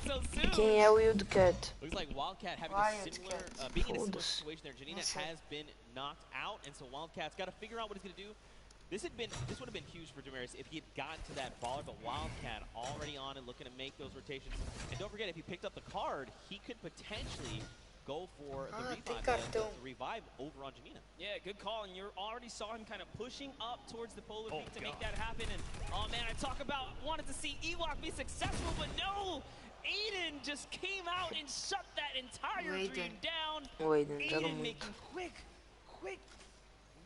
Quem é o Wildcat? Looks like Wildcat having a similar, being in a similar situation there. Janina has been knocked out, and so Wildcat's got to figure out what he's going to do. This would have been huge for Demarius if he had gotten to that baller, but Wildcat already on and looking to make those rotations. And don't forget, if he picked up the card, he could potentially go for the revive over on Janina. Yeah, good call, and you already saw him kind of pushing up towards the polar beat to make that happen. And oh man, I talk about wanted to see Ewok be successful, but no! Aiden just came out and shut that entire dream down. Aiden making quick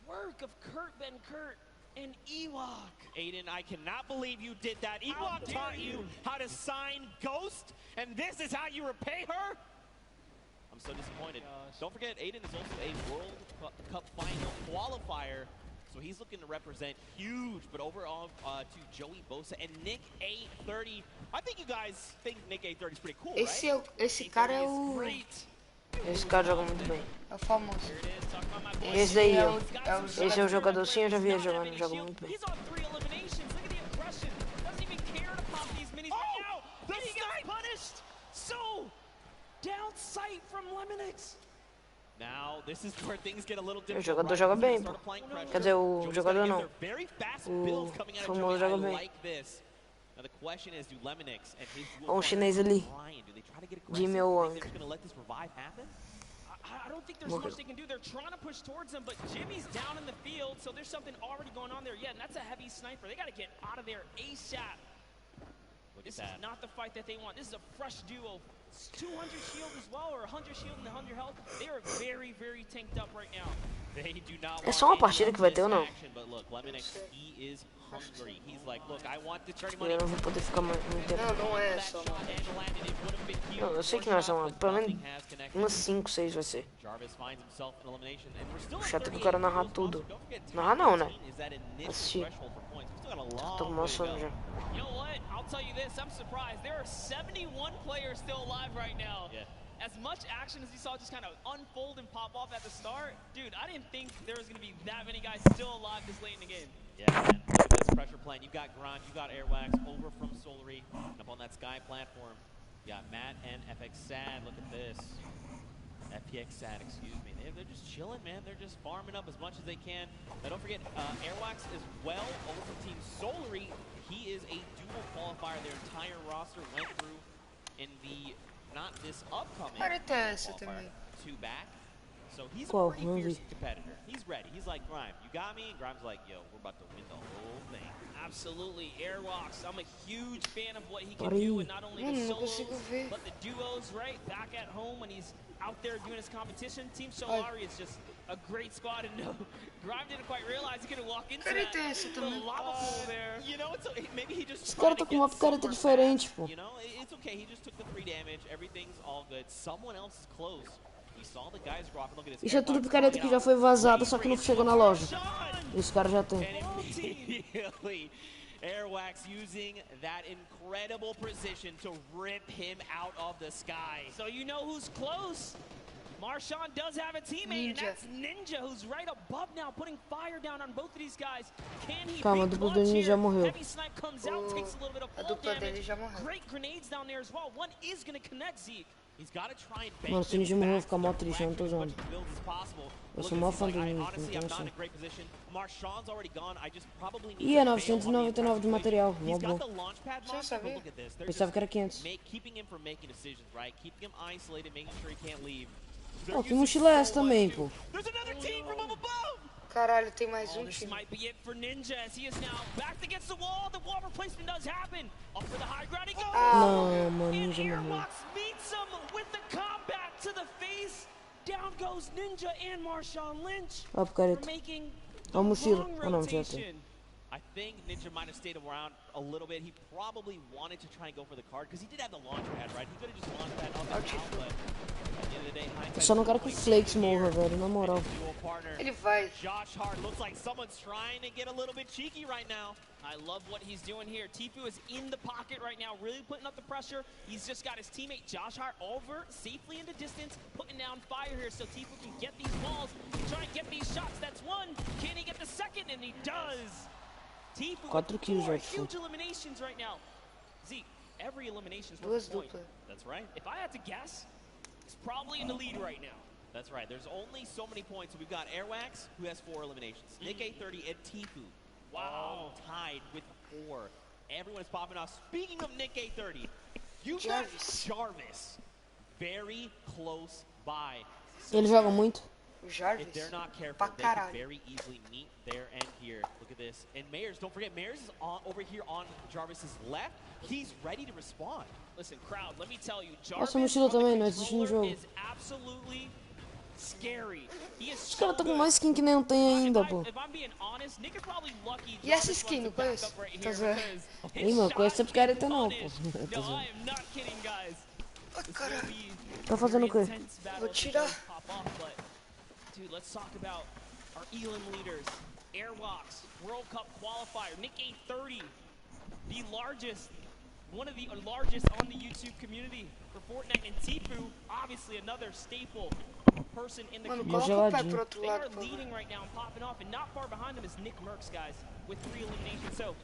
work of Kurt Ben Kurt and Ewok. Aiden, I cannot believe you did that. Ewok taught you how to sign Ghost, and this is how you repay her? I'm so disappointed. Don't forget, Aiden is also a World Cup final qualifier, so he's looking to represent huge. But overall, to Joey Bosa and Nick A30. I think you guys think Nick A30 is pretty cool, right? Esse cara é o... Esse cara joga muito bem. É o famoso. Esse daí, ó. Esse é o jogador, sim, eu já vi ele jogando, joga muito bem. Down sight from Lemonix. Now, this is where things get a little O different. jogador joga bem, pô. Quer dizer, o jogador não. O famoso joga bem. Now the question is, do Lemonix and his Olha um chinês ali. do they try to get Jimmy aggressive? Wang. They're just going to let this revive happen? I don't think there's much they can do. They're trying to push towards him, but Jimmy's down in the field, so there's something already going on there. Yeah, and that's a heavy sniper. They got to get out of there ASAP. This is not the fight that they want. This is a fresh duo. 200 shield as well, or 100 shield and 100 health. They are very, very tanked up right now. They do not É só uma partida que vai ter ou não? But look, Lemonix, he is hungry. He's like, look, I want to turn money. Eu não vou poder ficar muito tempo. Não é só uma. Não, eu sei que não é só uma. Pelo menos umas 5, 6 vai ser. O chato é que o cara narrar tudo. Narrar não, né? Assistir. Tô com mau sono já. You know what? I'll tell you this, I'm surprised. There are 71 players still alive right now. Yeah. As much action as you saw just kind of unfold and pop off at the start, dude, I didn't think there was going to be that many guys still alive this late in the game. Yeah, man. Look at this pressure plan. You've got Grant, you've got Airwax over from Solary up on that Sky platform. You got Matt and FX Sad. Look at this. FPX Sad, excuse me. They're just chilling, man. They're just farming up as much as they can. Now, don't forget, Airwax as well over from Team Solary. He is a dual qualifier. Their entire roster went through in the not this upcoming Parece essa também. 2 back. So he's a Qual? pretty fierce competitor. He's ready. He's like, Grime, you got me? And Grime's like, yo, we're about to win the whole thing. Absolutely. Airwalks, I'm a huge fan of what he can do, and not only the solos, but the duos, right? Back at home when he's out there doing his competition. Team Solari is just a great squad, and no, Grime didn't quite realize he could walk into that little lava pool there. You know, maybe he just Esse cara tá com uma picareta diferente, pô. You know, it's okay. He just took the 3 damage. Everything's all good. Someone else is close. He saw the guys drop. Look at this. Isso é tudo picareta que já foi vazada, só que não chegou na loja. Esse cara já tem. Immediately, Airwax using that incredible precision to rip him out of the sky. So you know who's close. Marshawn does have a teammate, and that's Ninja, who's right above now, putting fire down on both of these guys. Can he Calma, a dupla do Ninja já morreu. Heavy Snipe comes out, takes a little bit of fall damage. Great grenades down there as well. One is going to connect Zeke. He's got to try and bank. Mano, se o Ninja morreu, eu vou ficar mó triste, eu não tô zoando. Eu sou mó fã do Ninja, então assim. Ih, é 999 de material, mó bom. Você sabia? Pensava que era 500. Oh, que mochila é essa também, pô? Caralho, tem mais um time. This might be it for Ninja as he is now backed against the wall. The wall replacement does happen. Up for the high ground he goes. Não, mano, Ninja morreu. Airbox meets him with the combat to the face. Down goes Ninja and Marshawn Lynch. Ó, picareta. Ó, mochila. Ah, não, já tem. I think Ninja might have stayed around a little bit. He probably wanted to try and go for the card because he did have the launch pad, right? He could have just launched that up and out, but at the end of the day, Eu só não quero que o Flakes morra, velho, na moral. Ele vai. Josh Hart looks like someone's trying to get a little bit cheeky right now. I love what he's doing here. Tifu is in the pocket right now, really putting up the pressure. He's just got his teammate Josh Hart over safely into distance, putting down fire here so Tifu can get these balls, try and get these shots. That's one. Can he get the second? And he does. Tifu 4 kills with 4 huge eliminations right now. Zeke, every elimination is worth a point. That's right. If I had to guess, he's probably in the lead right now. That's right. There's only so many points. We've got Airwax, who has 4 eliminations. Nick A30 and Tifu. Wow. Tied with 4. Everyone is popping off. Speaking of Nick A30, you got Jarvis very close by. Ele joga muito. Jarvis. If they're not careful, they can very easily meet their end here. Look at this. And Mayers, don't forget, Mayers is over here on Jarvis's left. He's ready to respond. Listen, crowd, let me tell you, Jarvis is absolutely scary. Os caras tá com mais skin que nem eu tenho ainda, pô. E essa skin, não conheço? Tá zoando. Ih, mano, conheço essa picareta não, pô. Tá zoando. Tá fazendo o quê? Vou tirar. Dude, let's talk about our Elam leaders. Airwalks, World Cup qualifier, Nick A30, the largest, one of the largest on the YouTube community for Fortnite, and Tifu, obviously another staple person in the community. They are leading right now and popping off, and not far behind them is Nick Merckx, guys, with 3 eliminations. So,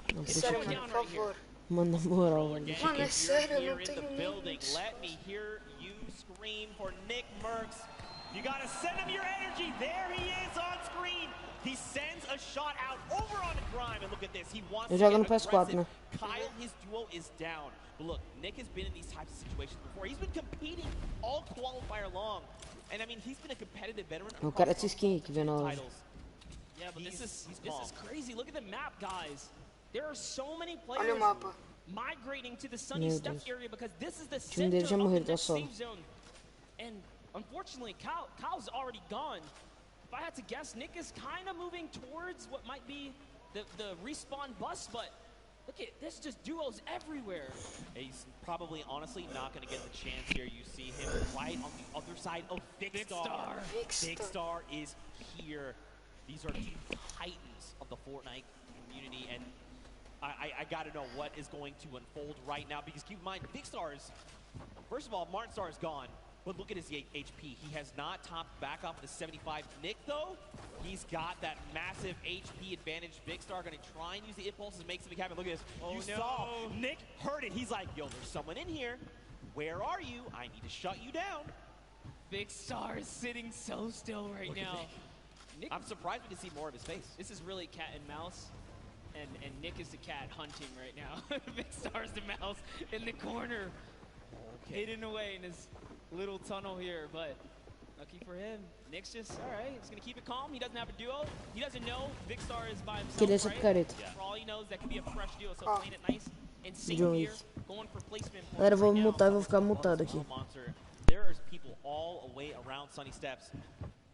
it's going down right here. Mano, na moral, mano. Mano, é sério, eu não tenho limite. Let me hear you scream for Nick Merckx. You gotta send him your energy. There he is on screen. He sends a shot out over on Grime, and look at this. He wants to get aggressive. Kyle, his duo is down. But look, Nick has been in these types of situations before. He's been competing all qualifier long, and I mean, he's been a competitive veteran. O cara dessa skin que vem na loja. Yeah, but this is crazy. Look at the map, guys. There are so many players migrating to the Sunny Steps area because this is the center of the next safe zone. And unfortunately, Kyle's already gone. If I had to guess, Nick is kind of moving towards what might be the respawn bus, but look at this, just duos everywhere. He's probably, honestly, not going to get the chance here. You see him right on the other side of Vicstar. Vicstar is here. These are 2 titans of the Fortnite community, and I got to know what is going to unfold right now, because keep in mind, Vicstar is, first of all, Martin Star is gone. But look at his HP. He has not topped back off the 75. Nick, though, he's got that massive HP advantage. Vicstar going to try and use the impulses, make something happen. Look at this. Oh, you saw Nick heard it. He's like, yo, there's someone in here. Where are you? I need to shut you down. Vicstar is sitting so still right now. Nick, I'm surprised we can see more of his face. This is really cat and mouse. And Nick is the cat hunting right now. Vicstar's the mouse in the corner. hidden away in his little tunnel here, but lucky for him, Nick's just, all right, he's going to keep it calm. He doesn't have a duo. He doesn't know Vikkstar is by himself, right? For all he knows, that could be a fresh duo, so playing it nice and safe here, going for placement. Galera, vou mutar, eu vou ficar mutado aqui. There are people all away around Sunny Steps,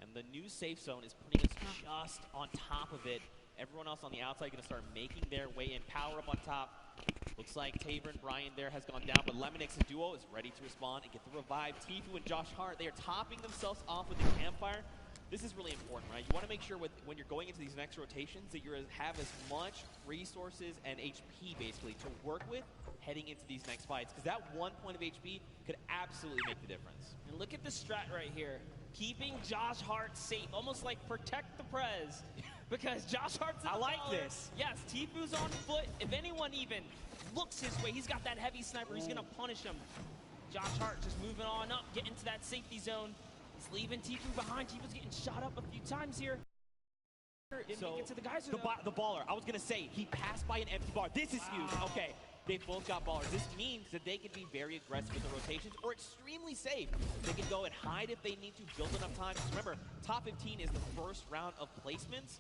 and the new safe zone is putting us just on top of it. Everyone else on the outside going to start making their way in. Power up on top. Looks like Tabor and Brian there has gone down, but Lemonix's duo is ready to respond and get the revive. Tfue and Josh Hart, they are topping themselves off with the campfire. This is really important, right? You want to make sure when you're going into these next rotations that you have as much resources and HP, basically, to work with heading into these next fights, because that 1 point of HP could absolutely make the difference. And look at the strat right here. Keeping Josh Hart safe, almost like protect the Prez. Because Josh Hart's in the baller. This. Yes, Tfue's on foot. If anyone even looks his way, he's got that heavy sniper. He's going to punish him. Josh Hart just moving on up, getting into that safety zone. He's leaving Tfue behind. Tfue's getting shot up a few times here. Didn't make it to the geyser, the baller, I was going to say, he passed by an empty bar. This is huge. Okay, they both got ballers. This means that they can be very aggressive with the rotations or extremely safe. They can go and hide if they need to, build enough time. Because remember, top 15 is the first round of placements,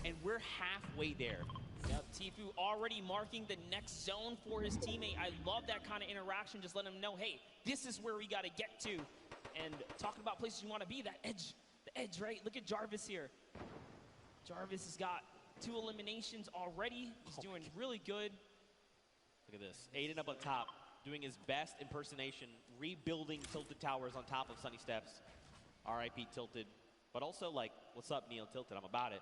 and we're halfway there. Yep, Tfue already marking the next zone for his teammate. I love that kind of interaction, just letting him know, hey, this is where we got to get to. And talking about places you want to be, that edge, the edge, right? Look at Jarvis here. Jarvis has got 2 eliminations already. He's doing really good. Look at this. Aiden up on top, doing his best impersonation, rebuilding Tilted Towers on top of Sunny Steps. RIP Tilted. But also, like, what's up, Neil Tilted? I'm about it.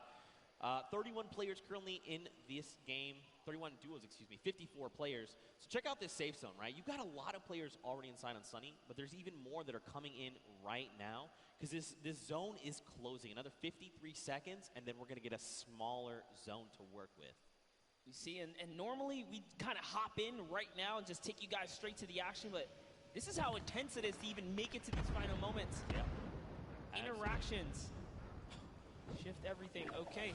31 players currently in this game. 31 duos, excuse me. 54 players. So check out this safe zone, right? You've got a lot of players already inside on Sunny, but there's even more that are coming in right now because this zone is closing. Another 53 seconds, and then we're going to get a smaller zone to work with. You see, and normally we kind of hop in right now and just take you guys straight to the action, but this is how intense it is to even make it to these final moments. Yeah. Interactions. Shift everything. Okay,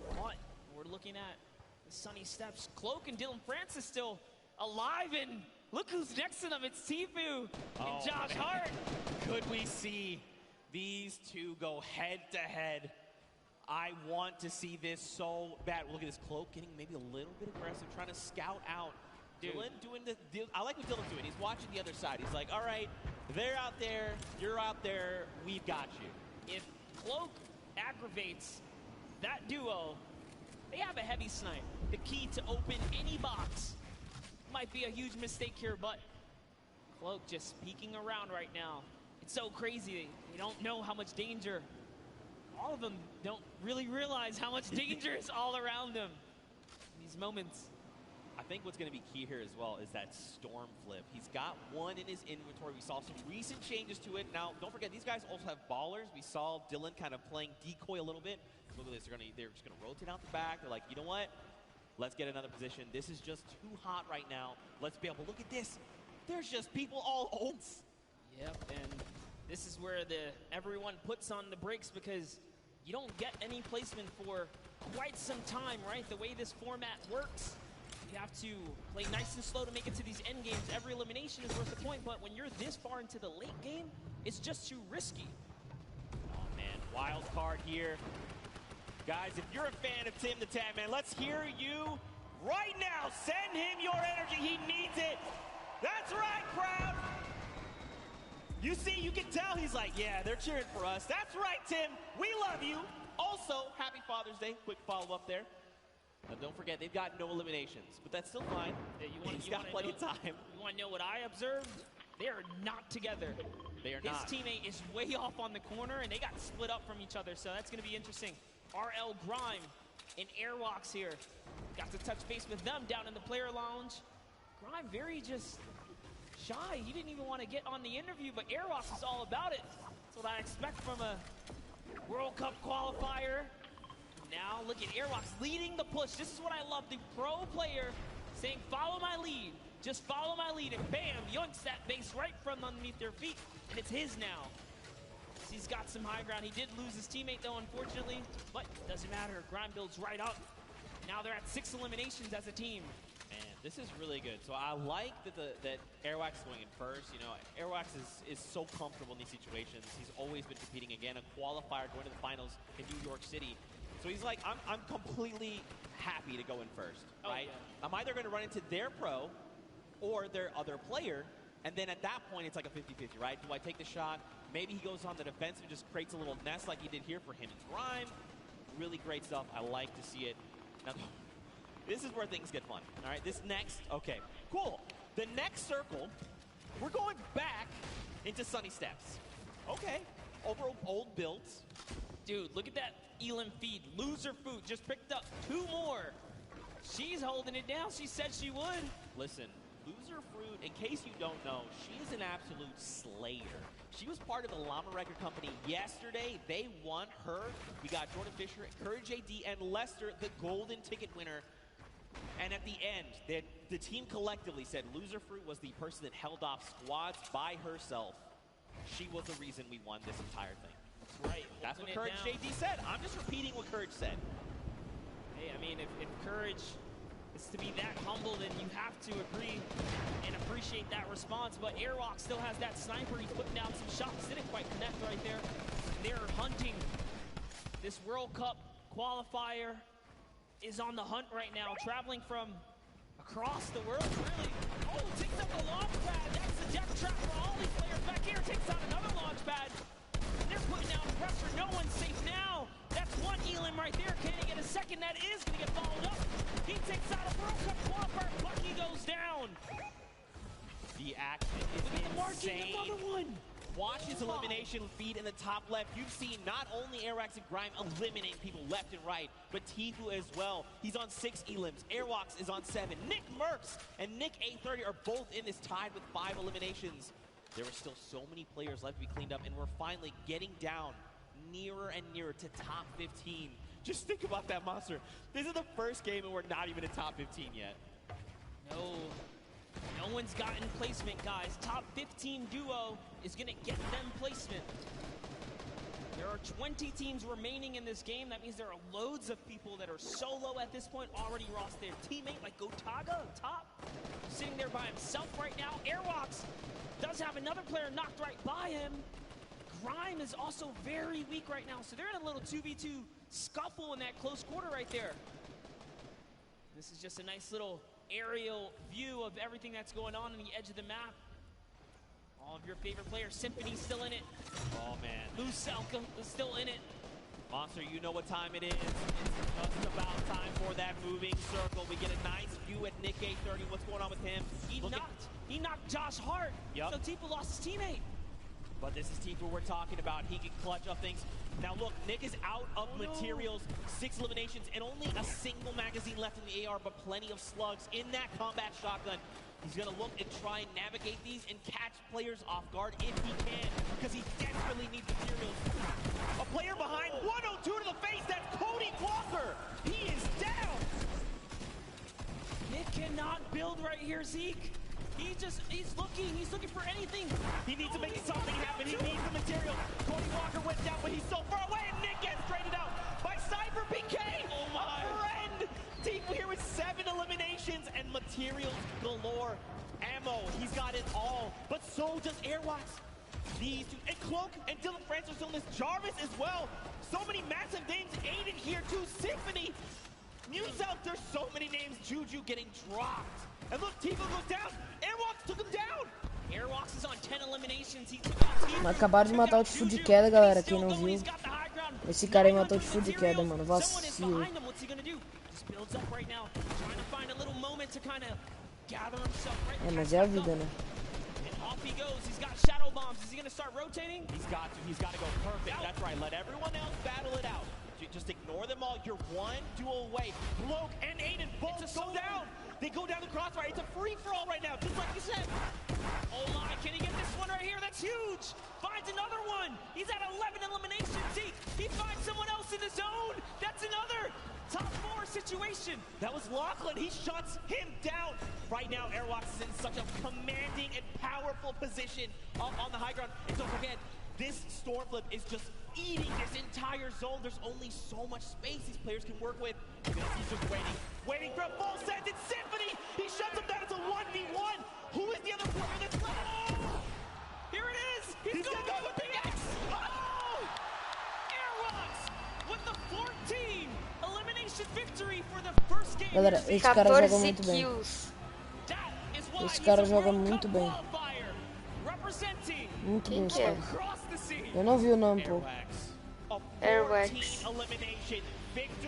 but we're looking at the Sunny Steps. Cloak and Dylan Francis still alive, and look who's next to them. It's Tfue and Josh Hart. Could we see these two go head to head? I want to see this so bad. Look at this Cloak getting maybe a little bit aggressive, trying to scout out. Dylan doing the deal. I like what Dylan's doing. He's watching the other side. He's like, all right, they're out there, you're out there, we've got you. If Cloak aggravates that duo, they have a heavy snipe. The key to open any box. Might be a huge mistake here, but Cloak just peeking around right now. It's so crazy. They don't know how much danger. All of them don't really realize how much danger is all around them in these moments. I think what's going to be key here as well is that Storm flip. He's got one in his inventory. We saw some recent changes to it. Now, don't forget, these guys also have ballers. We saw Dylan kind of playing decoy a little bit. Look at this. They're just going to rotate out the back. They're like, you know what? Let's get another position. This is just too hot right now. Let's be able to look at this. There's just people all over. Yep, and this is where everyone puts on the brakes because you don't get any placement for quite some time, right? The way this format works. You have to play nice and slow to make it to these end games. Every elimination is worth a point, but when you're this far into the late game, it's just too risky. Oh, man. Wild card here. Guys, if you're a fan of Tim the Tap Man, let's hear you right now. Send him your energy. He needs it. That's right, crowd. You see, you can tell he's like, yeah, they're cheering for us. That's right, Tim. We love you. Also, happy Father's Day. Quick follow-up there. Don't forget, they've got no eliminations, but that's still fine. Yeah, He's got plenty of time. You want to know what I observed? They are not together. They are not. His teammate is way off on the corner, and they got split up from each other, so that's going to be interesting. RL Grime and Airwalks here. Got to touch base with them down in the player lounge. Grime very just shy. He didn't even want to get on the interview, but Airwalks is all about it. That's what I expect from a World Cup qualifier. Now look at Airwalks leading the push. This is what I love, the pro player saying, follow my lead. Just follow my lead, and bam, yoinks that base right from underneath their feet, and it's his now. He's got some high ground. He did lose his teammate, though, unfortunately, but doesn't matter. Grime builds right up. Now they're at 6 eliminations as a team. Man, this is really good. So I like that Airwax is going in first. You know, Airwax is so comfortable in these situations. He's always been competing again, a qualifier going to the finals in New York City. So he's like, I'm completely happy to go in first, right? Yeah. I'm either going to run into their pro or their other player, and then at that point, it's like a 50-50, right? Do I take the shot? Maybe he goes on the defensive and just creates a little nest like he did here for him and Grime. Really great stuff. I like to see it. Now, this is where things get fun, all right? This next, okay, cool. The next circle, we're going back into Sunny Steps. Okay, over old builds. Dude, look at that Elam feed. Loser Food just picked up 2 more. She's holding it down. She said she would. Listen, Loser Fruit, in case you don't know, she is an absolute slayer. She was part of the Llama Record Company yesterday. They won her. We got Jordan Fisher, Courage AD, and Lester, the golden ticket winner. And at the end, the team collectively said Loser Fruit was the person that held off squads by herself. She was the reason we won this entire thing. That's right. That's what Courage JD said. I'm just repeating what Courage said. Hey, I mean, if Courage is to be that humble, then you have to agree and appreciate that response. But Airwalk still has that sniper. He's putting down some shots. Didn't quite connect right there. They're hunting. This World Cup qualifier is on the hunt right now, traveling from across the world, really. Oh, takes up a launch pad. That's the death trap for all these players. Back here, takes out another launch pad. They're putting down pressure. No one's safe now. That's one Elam right there. Can he get a second? That is going to get followed up. He takes out a World Cup qualifier. Bucky goes down. The action is insane. Another one. Watch his elimination feed in the top left. You've seen not only Airwax and Grime eliminate people left and right, but Tifu as well. He's on 6 Elams. Airwax is on 7. Nick Merckx and Nick A30 are both in this tied with 5 eliminations. There are still so many players left to be cleaned up, and we're finally getting down nearer and nearer to top 15. Just think about that, Monster. This is the first game, and we're not even in top 15 yet. No one's gotten placement, guys. Top 15 duo is going to get them placement. There are 20 teams remaining in this game. That means there are loads of people that are solo at this point, already lost their teammate, like Gotaga up top, sitting there by himself right now. Airwalks does have another player knocked right by him. Grime is also very weak right now, so they're in a little 2v2 scuffle in that close quarter right there. This is just a nice little aerial view of everything that's going on the edge of the map. All of your favorite players. Symphony's still in it. Oh, man. Lucelka is still in it. Monster, you know what time it is. It's just about time for that moving circle. We get a nice view at Nick A30. What's going on with him? He knocked Josh Hart. Yep. So Tifu lost his teammate. But this is Tifu we're talking about. He can clutch up things. Now look, Nick is out of materials. 6 eliminations and only a single magazine left in the AR, but plenty of slugs in that combat shotgun. He's going to look and try and navigate these and catch players off guard if he can, because he desperately needs materials. A player behind, 102 to the face, that's Cody Walker. He is down. Nick cannot build right here, Zeke. He's looking for anything. He needs to make something happen. He needs the material. Cody Walker went down, but he's so far away, and Nick gets traded out by Cypher PK. Oh my. A friend. Tifu here with 7 eliminations and materials galore. Ammo, he's got it all, but so does Airwax. These two, and Cloak and Dylan Francis are still in this. Jarvis as well. So many massive names. Aiden here too. Symphony. News out, there's so many names. Juju getting dropped. And look, Tifu goes down. Airwalks took him down. Airwalks is on 10 eliminations. He took out Tifu. Acabaram de matar o Tifu de queda, galera. Quem não viu. Esse cara aí matou o Tifu de queda, mano. Vacilo. É, mas é a vida, né? Off he goes. He's got shadow bombs. Is he going to start rotating? He's got to go perfect. That's right. Let everyone else battle it out. Just ignore them all. You're one duel away. Bloke and Aiden both go down. They go down the crossfire. It's a free-for-all right now, just like you said. Oh my, can he get this one right here? That's huge. Finds another one. He's at 11 eliminations. He finds someone else in the zone. That's another top 4 situation. That was Lachlan. He shuts him down. Right now, Airwalks is in such a commanding and powerful position on the high ground. And don't forget, this storm flip is just eating this entire zone. There's only so much space these players can work with. He's just waiting for a full send. It's Symphony. He Galera, esse cara joga muito bem. Esse cara joga muito bem. Muito bem esse cara. Eu não vi o nome, pô. Airwax.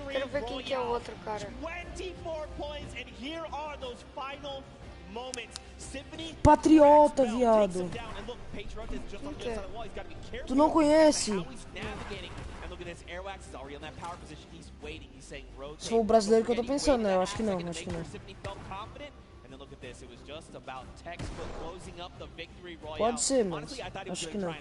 Quero ver quem que é o outro cara. Patriota, viado. Quem que é? Tu não conhece? Se for o brasileiro que eu tô pensando, né? Eu acho que não, acho que não. Pode ser, mas acho que não.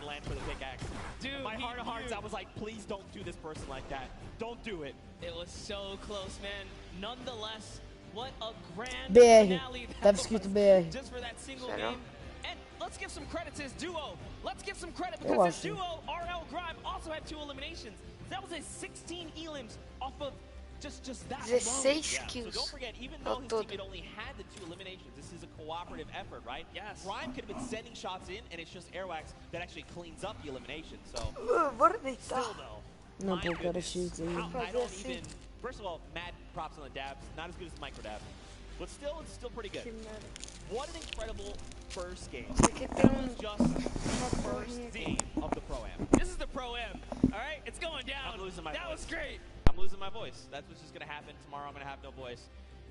My heart of hearts, I was like, please don't do this person like that. Don't do it. It was so close, man. Nonetheless, what a grand BR. finale that Tava escrito BR. just for that single game. And let's give some credit to his duo. Let's give some credit because his duo, RL Grime, also had 2 eliminations. That was a 16 elims off of just that alone. 16 kills. So don't forget, even though his teammate only had the 2 eliminations, this is a cooperative effort, right? Yes. Grime could have been sending shots in, and it's just Airwax that actually cleans up the elimination. So still though, Não, pô, cara, X aí. I don't even. First of all, mad props on the dabs. Not as good as the micro dab, but still, it's still pretty good. What an incredible first game. That was just the first game of the Pro-Am. This is the Pro-Am, all right? It's going down. I'm losing my voice. That was great. I'm losing my voice. That's what's just going to happen. Tomorrow I'm going to have no voice.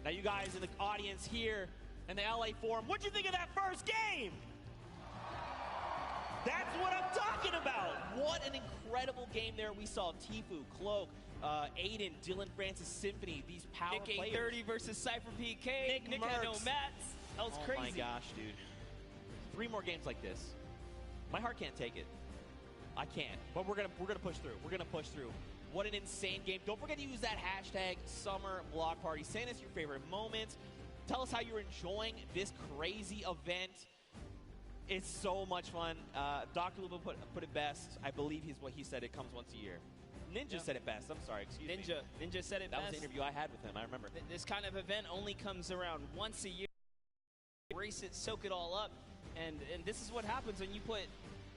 Now you guys in the audience here in the LA Forum, what'd you think of that first game? That's what I'm talking about. What an incredible game there. We saw Tfue, Cloak, Aiden, Dylan Francis Symphony, these power Nick players. 30 versus Cypher PK. Nick had no mats. That was crazy. Oh my gosh, dude. 3 more games like this. My heart can't take it. I can't. But we're gonna push through. We're gonna push through. What an insane game. Don't forget to use that hashtag Summer Block Party. Send us your favorite moments. Tell us how you're enjoying this crazy event. It's so much fun. Dr. Luba put it best. I believe what he said. It comes once a year. Ninja said it best. I'm sorry. Excuse me. Ninja said it best. That was the interview I had with him. I remember. This kind of event only comes around once a year. Race it, soak it all up, and this is what happens when you put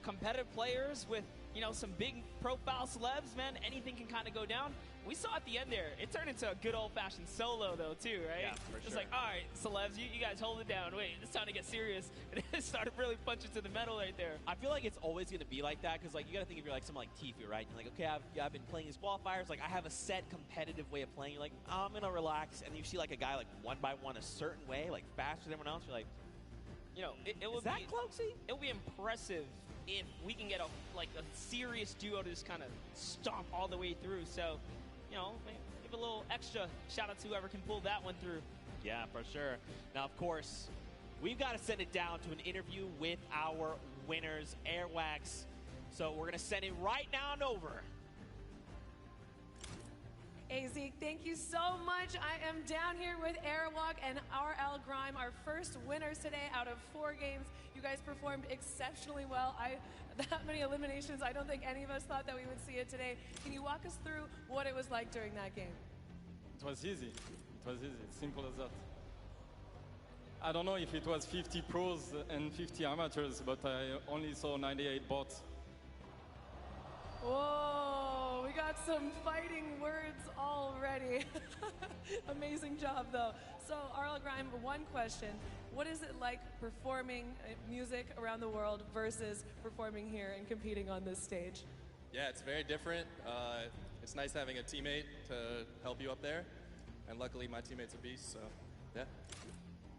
competitive players with, you know, some big profile celebs, man. Anything can kind of go down. We saw at the end there, it turned into a good old-fashioned solo, though, too, right? Yeah, for sure. It's like, all right, celebs, you guys hold it down. Wait, it's time to get serious. And it started really punching to the metal right there. I feel like it's always going to be like that because, like, you got to think if you're like someone like Tfue, right? You're like, okay, I've been playing these qualifiers. Like, I have a set competitive way of playing. You're like, oh, I'm going to relax. And you see, like, a guy, like, one by one a certain way, like, faster than everyone else. You're like, you know, it would be Cloaksy? It would be impressive if we can get a serious duo to just kind of stomp all the way through. So, you know, give a little extra shout out to whoever can pull that one through. Yeah, for sure. Now, of course, we've got to send it down to an interview with our winners, Airwax. So we're going to send it right now and over. AZ, thank you so much. I am down here with Airwalk and RL Grime, our first winners today out of 4 games. You guys performed exceptionally well. That many eliminations, I don't think any of us thought that we would see it today. Can you walk us through what it was like during that game? It was easy. It was easy. It's simple as that. I don't know if it was 50 pros and 50 amateurs, but I only saw 98 bots. Whoa, we got some fighting words already. Amazing job, though. So, RL Grime, one question. What is it like performing music around the world versus performing here and competing on this stage? Yeah, it's very different. It's nice having a teammate to help you up there. And luckily, my teammate's a beast, so yeah.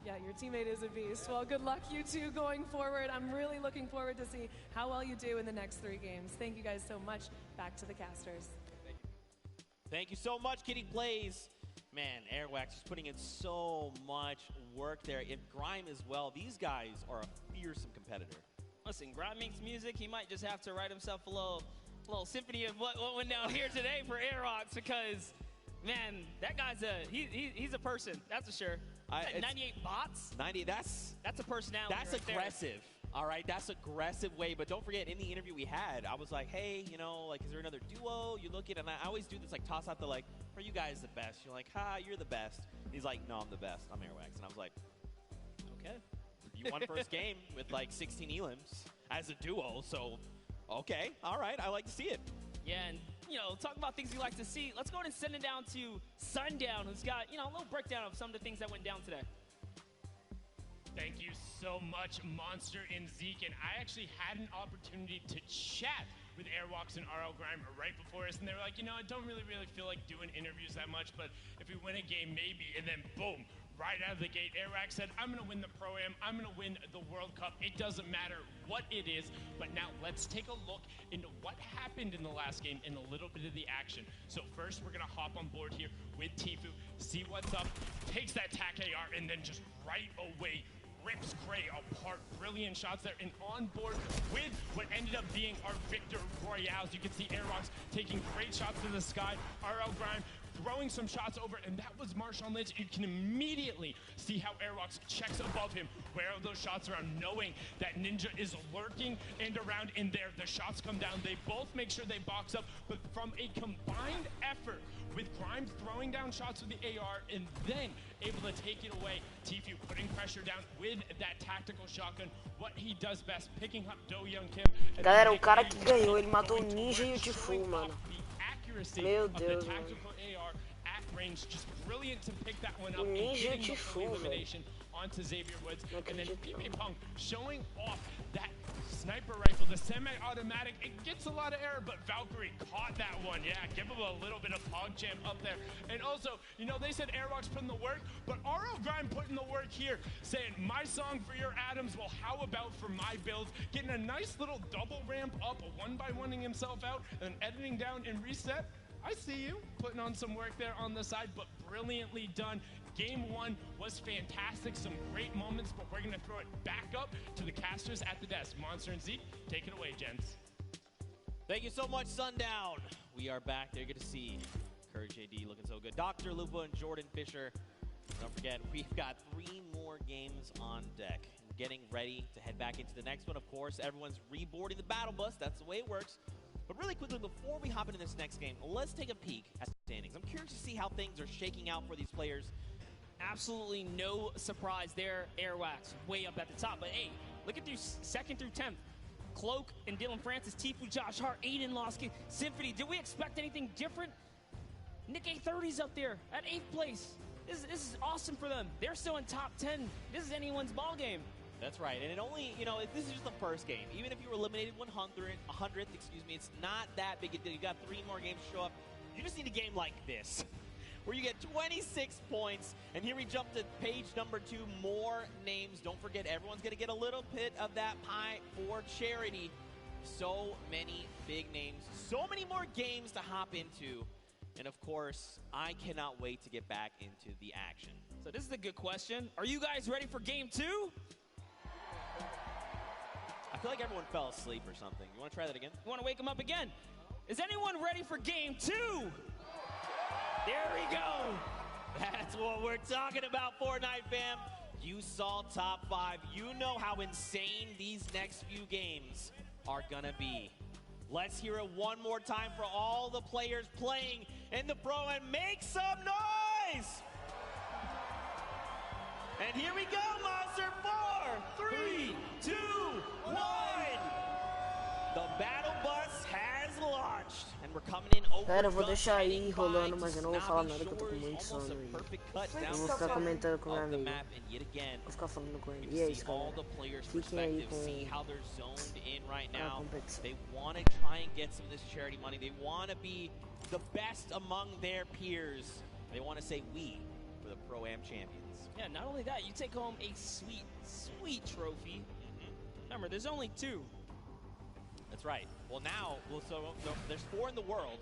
Yeah, your teammate is a beast. Well, good luck, you two, going forward. I'm really looking forward to see how well you do in the next 3 games. Thank you guys so much. Back to the casters. Thank you so much, Kitty Plays. Man, Airwax is putting in so much work there. And Grime as well. These guys are a fearsome competitor. Listen, Grime makes music. He might just have to write himself a little symphony of what went down here today for Airwalk because, man, that guy's he's a person, that's for sure. 98 bots? 90, that's a personality. That's right aggressive. There. All right, that's aggressive way. But don't forget, in the interview we had, I was like, hey, you know, like, is there another duo you look at? And I always do this, like, toss out the, like, are you guys the best? You're like, ha, you're the best. And he's like, no, I'm the best. I'm Airwax. And I was like, okay. You won first game with, like, 16 elims as a duo. So, okay, all right, I like to see it. Yeah, and talk about things you like to see. Let's go ahead and send it down to Sundown, who's got, a little breakdown of some of the things that went down today. Thank you so much, Monster and Zeke. And I actually had an opportunity to chat with Airwalks and RL Grime right before us, and they were like, I don't really feel like doing interviews that much, but if we win a game, maybe. And then boom, right out of the gate, Airwalks said, I'm going to win the Pro-Am, I'm going to win the World Cup. It doesn't matter what it is, but now let's take a look into what happened in the last game and a little bit of the action. So first, we're going to hop on board here with Tfue, see what's up, takes that TAC AR, and then just right away rips Cray apart. Brilliant shots there, and on board with what ended up being our Victor Royales. You can see Airwalks taking great shots to the sky. RL Grime throwing some shots over, and that was Marshawn Lynch. You can immediately see how Airwalks checks above him where those shots are around, knowing that Ninja is lurking and around in there. The shots come down. They both make sure they box up, but from a combined effort with Grime throwing down shots with the AR and then able to take it away, Tfue putting pressure down with that tactical shotgun. What he does best, picking up Do Young Kim. Galera, o cara que ganhou, ele matou o Ninja e o Tfue, mano. Meu Deus, mano. At range, just brilliant to pick that one up and getting the full elimination onto Xavier Woods. And then PP Punk showing off that sniper rifle, the semi-automatic. It gets a lot of error, but Valkyrie caught that one. Yeah, give him a little bit of PogChamp up there. And also, they said Airwalks putting the work, but RL Grime putting the work here, saying, my song for your Adams, well, how about for my builds? Getting a nice little double ramp up, one-by-oneing himself out, and editing down and reset. I see you putting on some work there on the side, but brilliantly done. Game one was fantastic, some great moments, but we're going to throw it back up to the casters at the desk. Monster and Zeke, take it away, gents. Thank you so much, Sundown. We are back there. Good to see Courage JD looking so good. Dr. Lupo and Jordan Fisher. Don't forget, we've got 3 more games on deck. We're getting ready to head back into the next one. Of course, everyone's reboarding the battle bus. That's the way it works. But really quickly, before we hop into this next game, let's take a peek at the standings. I'm curious to see how things are shaking out for these players. Absolutely no surprise there. Airwalks way up at the top. But hey, look at these 2nd through 10th. Cloak and Dylan Francis, Tfue, Josh Hart, Aiden Lost, Symphony. Did we expect anything different? Nick A30's up there at 8th place. This is awesome for them. They're still in top 10. This is anyone's ball game. That's right, and it only, this is just the first game. Even if you were eliminated 100th, it's not that big a deal. You got 3 more games to show up. You just need a game like this, where you get 26 points, and here we jump to page number 2, more names. Don't forget, everyone's going to get a little bit of that pie for charity. So many big names, so many more games to hop into, and of course, I cannot wait to get back into the action. So this is a good question. Are you guys ready for game 2? I feel like everyone fell asleep or something. You want to try that again? You want to wake them up again? Is anyone ready for game 2? There we go. That's what we're talking about, Fortnite fam. You saw top 5. You know how insane these next few games are going to be. Let's hear it one more time for all the players playing in the Pro, and make some noise! And here we go, Monster. 4, 3, 2, 1. The battle bus has launched, and we're coming in over. Cara, eu vou deixar aí rolando, mas eu não vou falar nada que eu tô com muito sono aí. Eu vou ficar comentando com meu amigo. Vou ficar falando com ele. E é isso, galera. Fiquem aí com a competição. They want to try and get some of this charity money. They want to be the best among their peers. They want to say we for the Pro-Am champions. Yeah, not only that, you take home a sweet, sweet trophy. Remember, there's only 2. That's right. Well, now, so there's 4 in the world,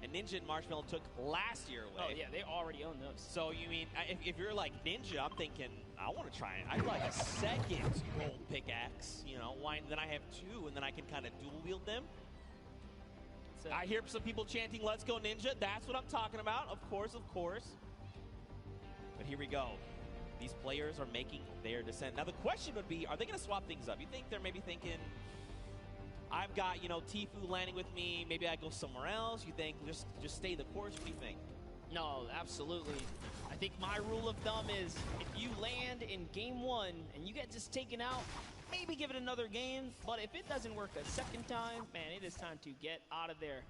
and Ninja and Marshmallow took last year away. Oh, yeah, they already own those. So, you mean, if you're like Ninja, I'm thinking, I want to try it. I'd like a 2nd gold pickaxe, then I have 2, and then I can kind of dual wield them. I hear some people chanting, let's go Ninja. That's what I'm talking about, of course, of course. But here we go. These players are making their descent. Now, the question would be, are they going to swap things up? You think they're maybe thinking, I've got, Tfue landing with me. Maybe I go somewhere else. You think just stay the course? What do you think? No, absolutely. I think my rule of thumb is if you land in game 1 and you get just taken out, maybe give it another game, but if it doesn't work a second time, man, it is time to get out of there.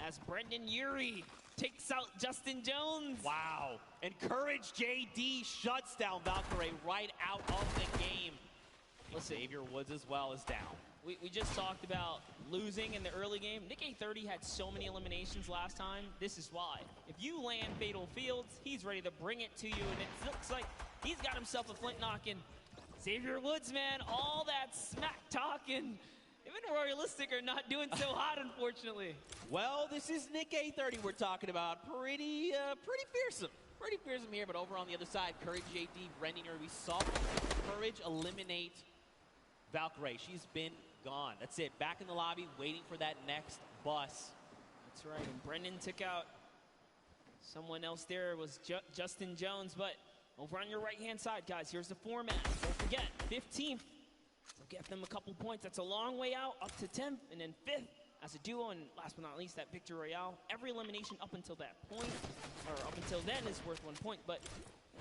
As Brendan Urie takes out Justin Jones. Wow. And Courage JD shuts down Valkyrie right out of the game. Listen, Xavier Woods as well is down. We just talked about losing in the early game. Nick A30 had so many eliminations last time. This is why. If you land Fatal Fields, he's ready to bring it to you, and it looks like he's got himself a flint knocking. Xavier Woods, man, all that smack talking. Even Royalistic are not doing so hot, unfortunately. Well, this is Nick A30 we're talking about. Pretty fearsome. Pretty fearsome here, but over on the other side, Courage JD, Brendan Urie, we saw Courage eliminate Valkyrie. She's been gone. That's it. Back in the lobby, waiting for that next bus. That's right. And Brendan took out someone else there. It was Justin Jones. But over on your right-hand side, guys, here's the format. Don't forget, 15th. We'll get them a couple points. That's a long way out, up to 10th, and then 5th as a duo. And last but not least, that Victory Royale. Every elimination up until that point, or up until then, is worth 1 point. But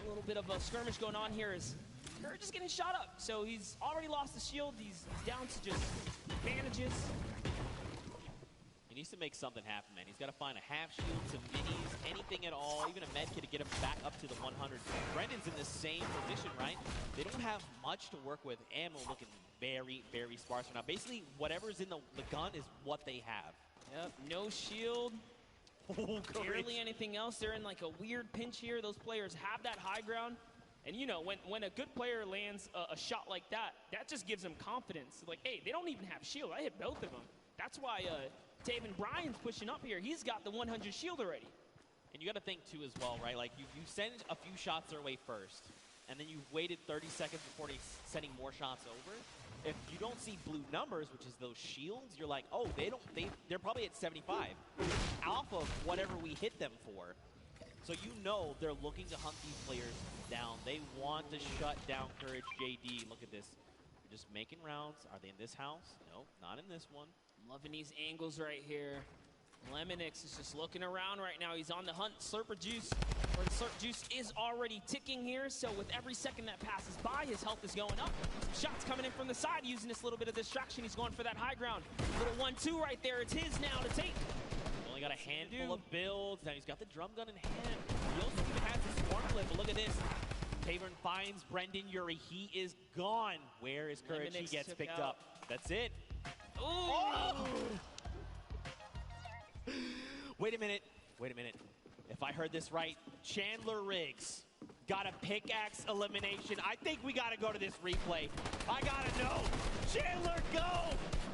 a little bit of a skirmish going on here is Courage is getting shot up, so he's already lost the shield. He's down to just bandages. He needs to make something happen, man. He's got to find a half shield, some minis, anything at all, even a med kit to get him back up to the 100. Brendan's in the same position, right? They don't have much to work with. Ammo looking very, very sparse right now. Basically, whatever's in the gun is what they have. Yep, no shield. Barely anything else. They're in like a weird pinch here. Those players have that high ground. And you know, when a good player lands a shot like that, that just gives them confidence. Like, hey, they don't even have shield. I hit both of them. That's why Taven Bryan's pushing up here. He's got the 100 shield already. And you got to think, too, as well, right? Like, you send a few shots their way first, and then you waited 30 seconds before sending more shots over. If you don't see blue numbers, which is those shields, you're like, oh, they're probably at 75. Off of whatever we hit them for. So you know they're looking to hunt these players down. They want to shut down Courage JD. Look at this. They're just making rounds. Are they in this house? No, not in this one. I'm loving these angles right here. Lemonix is just looking around right now. He's on the hunt. Slurper Juice, or the Slurp Juice is already ticking here. So with every second that passes by, his health is going up. Shots coming in from the side, using this little bit of distraction. He's going for that high ground. Little 1-2 right there. It's his now to take. Only got a handful of builds. Now he's got the drum gun in hand. He also even has the swarm flip, but look at this. Taven finds Brendan Urie. He is gone. Where is Courage? He gets picked up. That's it. Ooh. Oh! Wait a minute. Wait a minute. If I heard this right, Chandler Riggs got a pickaxe elimination. I think we got to go to this replay. I got to know. Chandler, go!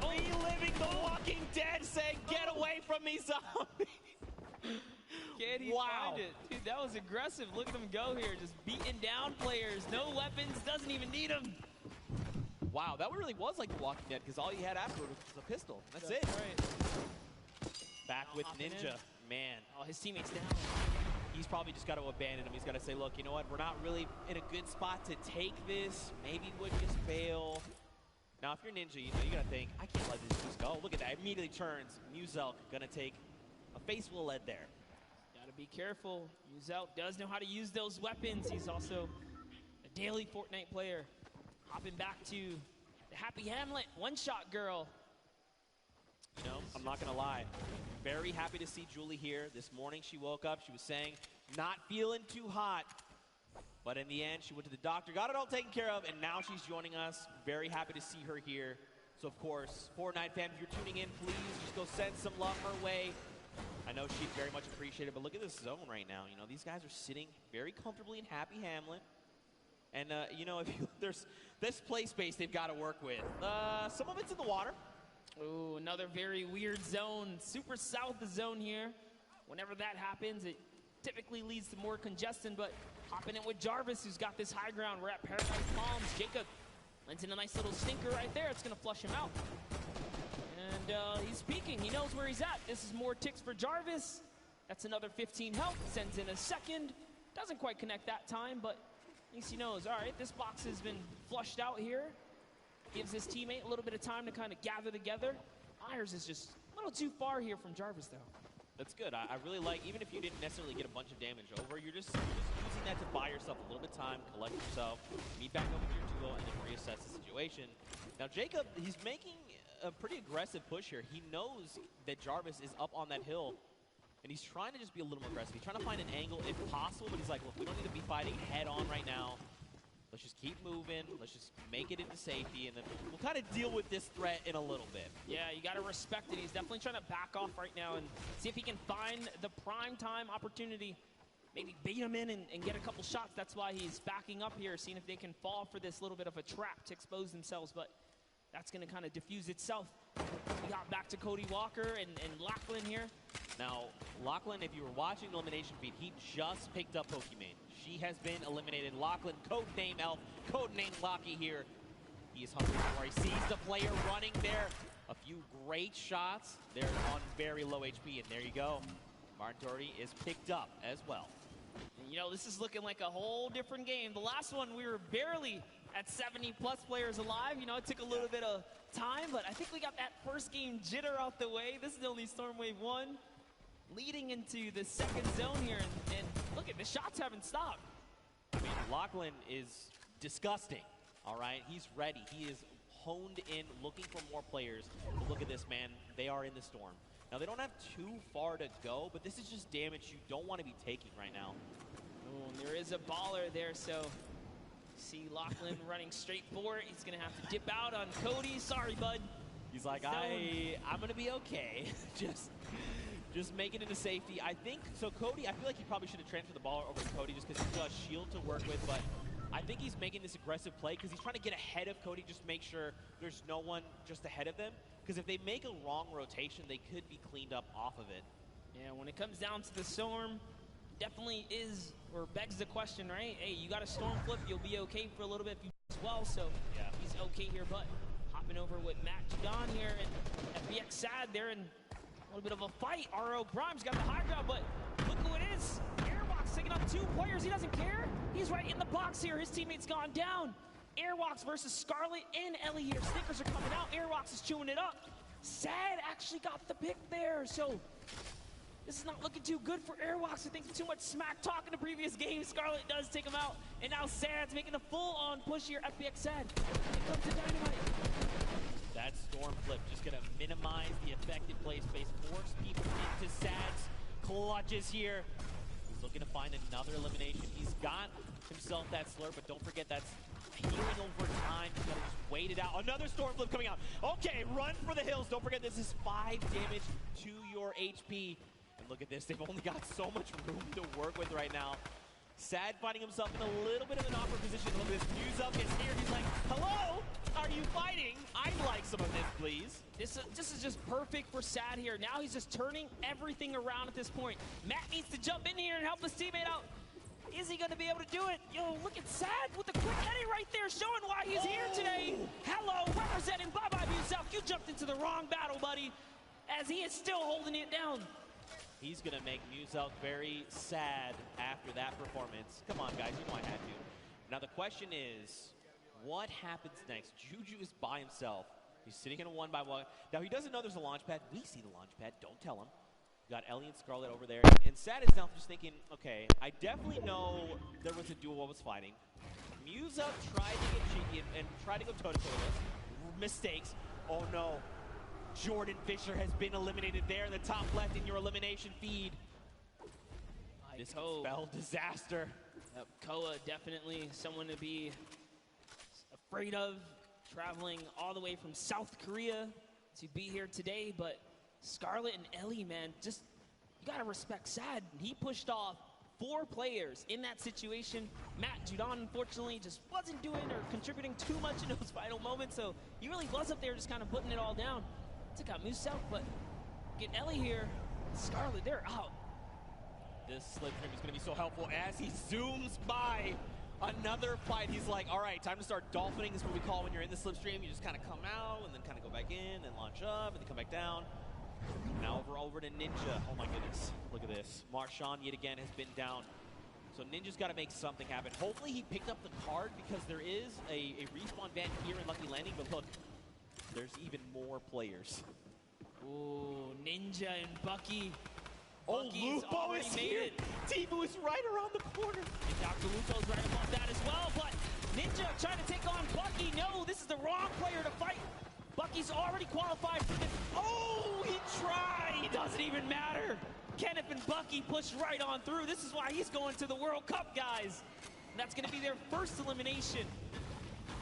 Reliving the Walking Dead saying, get away from me, zombie. Can't he find it? Dude, that was aggressive. Look at him go here. Just beating down players. No weapons. Doesn't even need them. Wow, that really was like The Walking Dead because all he had afterward was a pistol. That's it. Right. Back with Ninja. Man. Oh, his teammate's down. He's probably just got to abandon him. He's got to say, look, you know what? We're not really in a good spot to take this. Maybe we'll just fail. Now, if you're Ninja, you know, you got to think, I can't let this just go. Look at that. Immediately turns. Muzelk going to take a face full of lead there. Got to be careful. Muzelk does know how to use those weapons. He's also a daily Fortnite player. Hopping back to the Happy Hamlet one-shot girl. You know, I'm not going to lie. Very happy to see Julie here. This morning she woke up. She was saying, not feeling too hot. But in the end, she went to the doctor, got it all taken care of, and now she's joining us. Very happy to see her here. So, of course, Fortnite fans, if you're tuning in, please just go send some love her way. I know she'd very much appreciate it, but look at this zone right now. You know, these guys are sitting very comfortably in Happy Hamlet. And, you know, there's this play space they've got to work with. Some of it's in the water. Ooh, another very weird zone. Super south the zone here. Whenever that happens, it typically leads to more congestion, but hopping in with Jarvis, who's got this high ground. We're at Paradise Palms. Jacob lands in a nice little stinker right there. It's going to flush him out. And he's peeking. He knows where he's at. This is more ticks for Jarvis. That's another 15 health. Sends in a second. Doesn't quite connect that time, but at least he knows. All right, this box has been flushed out here. Gives his teammate a little bit of time to kind of gather together. Myers is just a little too far here from Jarvis, though. That's good. I really like, even if you didn't necessarily get a bunch of damage over, you're just using that to buy yourself a little bit of time, collect yourself, meet back up with your duo, and then reassess the situation. Now, Jacob, he's making a pretty aggressive push here. He knows that Jarvis is up on that hill, and he's trying to just be a little more aggressive. He's trying to find an angle if possible, but he's like, look, we don't need to be fighting head on right now. Let's just keep moving. Let's just make it into safety, and then we'll kind of deal with this threat in a little bit. Yeah, you got to respect it. He's definitely trying to back off right now and see if he can find the prime time opportunity. Maybe bait him in and get a couple shots. That's why he's backing up here, seeing if they can fall for this little bit of a trap to expose themselves. But that's going to kind of diffuse itself. We got back to Cody Walker and Lachlan here. Now, Lachlan, if you were watching the elimination feed, he just picked up Pokimane. She has been eliminated. Lachlan, codename Elf, codename Locky here. He is hungry for. He sees the player running there. A few great shots. They're on very low HP, and there you go. Martin Doherty is picked up as well. And, you know, this is looking like a whole different game. The last one, we were barely at 70-plus players alive. You know, it took a little bit of time, but I think we got that first game jitter out the way. This is only Storm Wave 1. Leading into the second zone here, and look at the shots haven't stopped. I mean, Lachlan is disgusting, all right? He's ready. He is honed in, looking for more players. But look at this, man. They are in the storm. Now, they don't have too far to go, but this is just damage you don't want to be taking right now. Oh, and there is a baller there, so see Lachlan running straight for it. He's going to have to dip out on Cody. Sorry, bud. He's like, I'm going to be okay. Just make it into safety. I think, so Cody, I feel like he probably should have transferred the ball over to Cody just because he's got a shield to work with, but I think he's making this aggressive play because he's trying to get ahead of Cody, just make sure there's no one just ahead of them. Because if they make a wrong rotation, they could be cleaned up off of it. Yeah, when it comes down to the storm, definitely is, or begs the question, right? Hey, you got a storm flip, you'll be okay for a little bit if you as well, so yeah, he's okay here, but hopping over with Matt Judon here, and FBX Sad there, and a little bit of a fight. RO Grimes got the high ground, but look who it is. Airwalks taking up 2 players. He doesn't care. He's right in the box here. His teammate's gone down. Airwalks versus Scarlet and Ellie here. Snickers are coming out. Airwalks is chewing it up. Sad actually got the pick there, so this is not looking too good for Airwalks. I think too much smack talk in the previous game. Scarlet does take him out, and now Sad's making a full-on push here. FBX Sad. Here comes the Dynamite. That storm flip just going to minimize the effective play space, force people into Sad's clutches here. He's looking to find another elimination. He's got himself that slurp, but don't forget that's healing over time. He's got to just wait it out. Another storm flip coming out. Okay, run for the hills. Don't forget this is 5 damage to your HP. And look at this. They've only got so much room to work with right now. Sad finding himself in a little bit of an awkward position. Look at this. News up gets here. He's like, hello? Are you fighting? I'd like some of this, please. This is just perfect for Sad here. Now he's just turning everything around at this point. Matt needs to jump in here and help his teammate out. Is he going to be able to do it? Yo, look at Sad with the quick edit right there, showing why he's here today. Hello, representing Bye-Bye Yourself. You jumped into the wrong battle, buddy, as he is still holding it down. He's going to make Muselk very sad after that performance. Come on, guys, you know I had to. Now, the question is, what happens next? Juju is by himself. He's sitting in a 1-by-1. Now, he doesn't know there's a launch pad. We see the launch pad. Don't tell him. Got Ellie and Scarlet over there. And Sad is now just thinking, okay, I definitely know there was a duo I was fighting. Muselk tried to get cheeky and tried to go toe-to-toe with us. Mistakes. Oh, no. Jordan Fisher has been eliminated there in the top left in your elimination feed. This could spell disaster. Yep, Koa definitely someone to be afraid of, traveling all the way from South Korea to be here today. But Scarlet and Ellie, man, just you gotta respect Sad. He pushed off 4 players in that situation. Matt Judon, unfortunately, just wasn't doing or contributing too much in those final moments, so he really was up there just kind of putting it all down. Took out Muselk, but get Ellie here. Scarlet, they're out. This slipstream is going to be so helpful as he zooms by another fight. He's like, all right, time to start dolphining. This is what we call when you're in the slipstream. You just kind of come out and then kind of go back in and launch up and then come back down. Now over to Ninja. Oh my goodness, look at this. Marshawn yet again has been down. So Ninja's got to make something happen. Hopefully he picked up the card because there is a respawn van here in Lucky Landing, but look, there's even more players. Ooh, Ninja and Bucky Oh, Bucky's Lupo already is made here. it. Timu is right around the corner. And Dr. Lupo's right above that as well, but Ninja trying to take on Bucky. No, this is the wrong player to fight. Bucky's already qualified for this. Oh, he tried. It doesn't even matter. Kenneth and Bucky push right on through. This is why he's going to the World Cup, guys. And that's going to be their first elimination.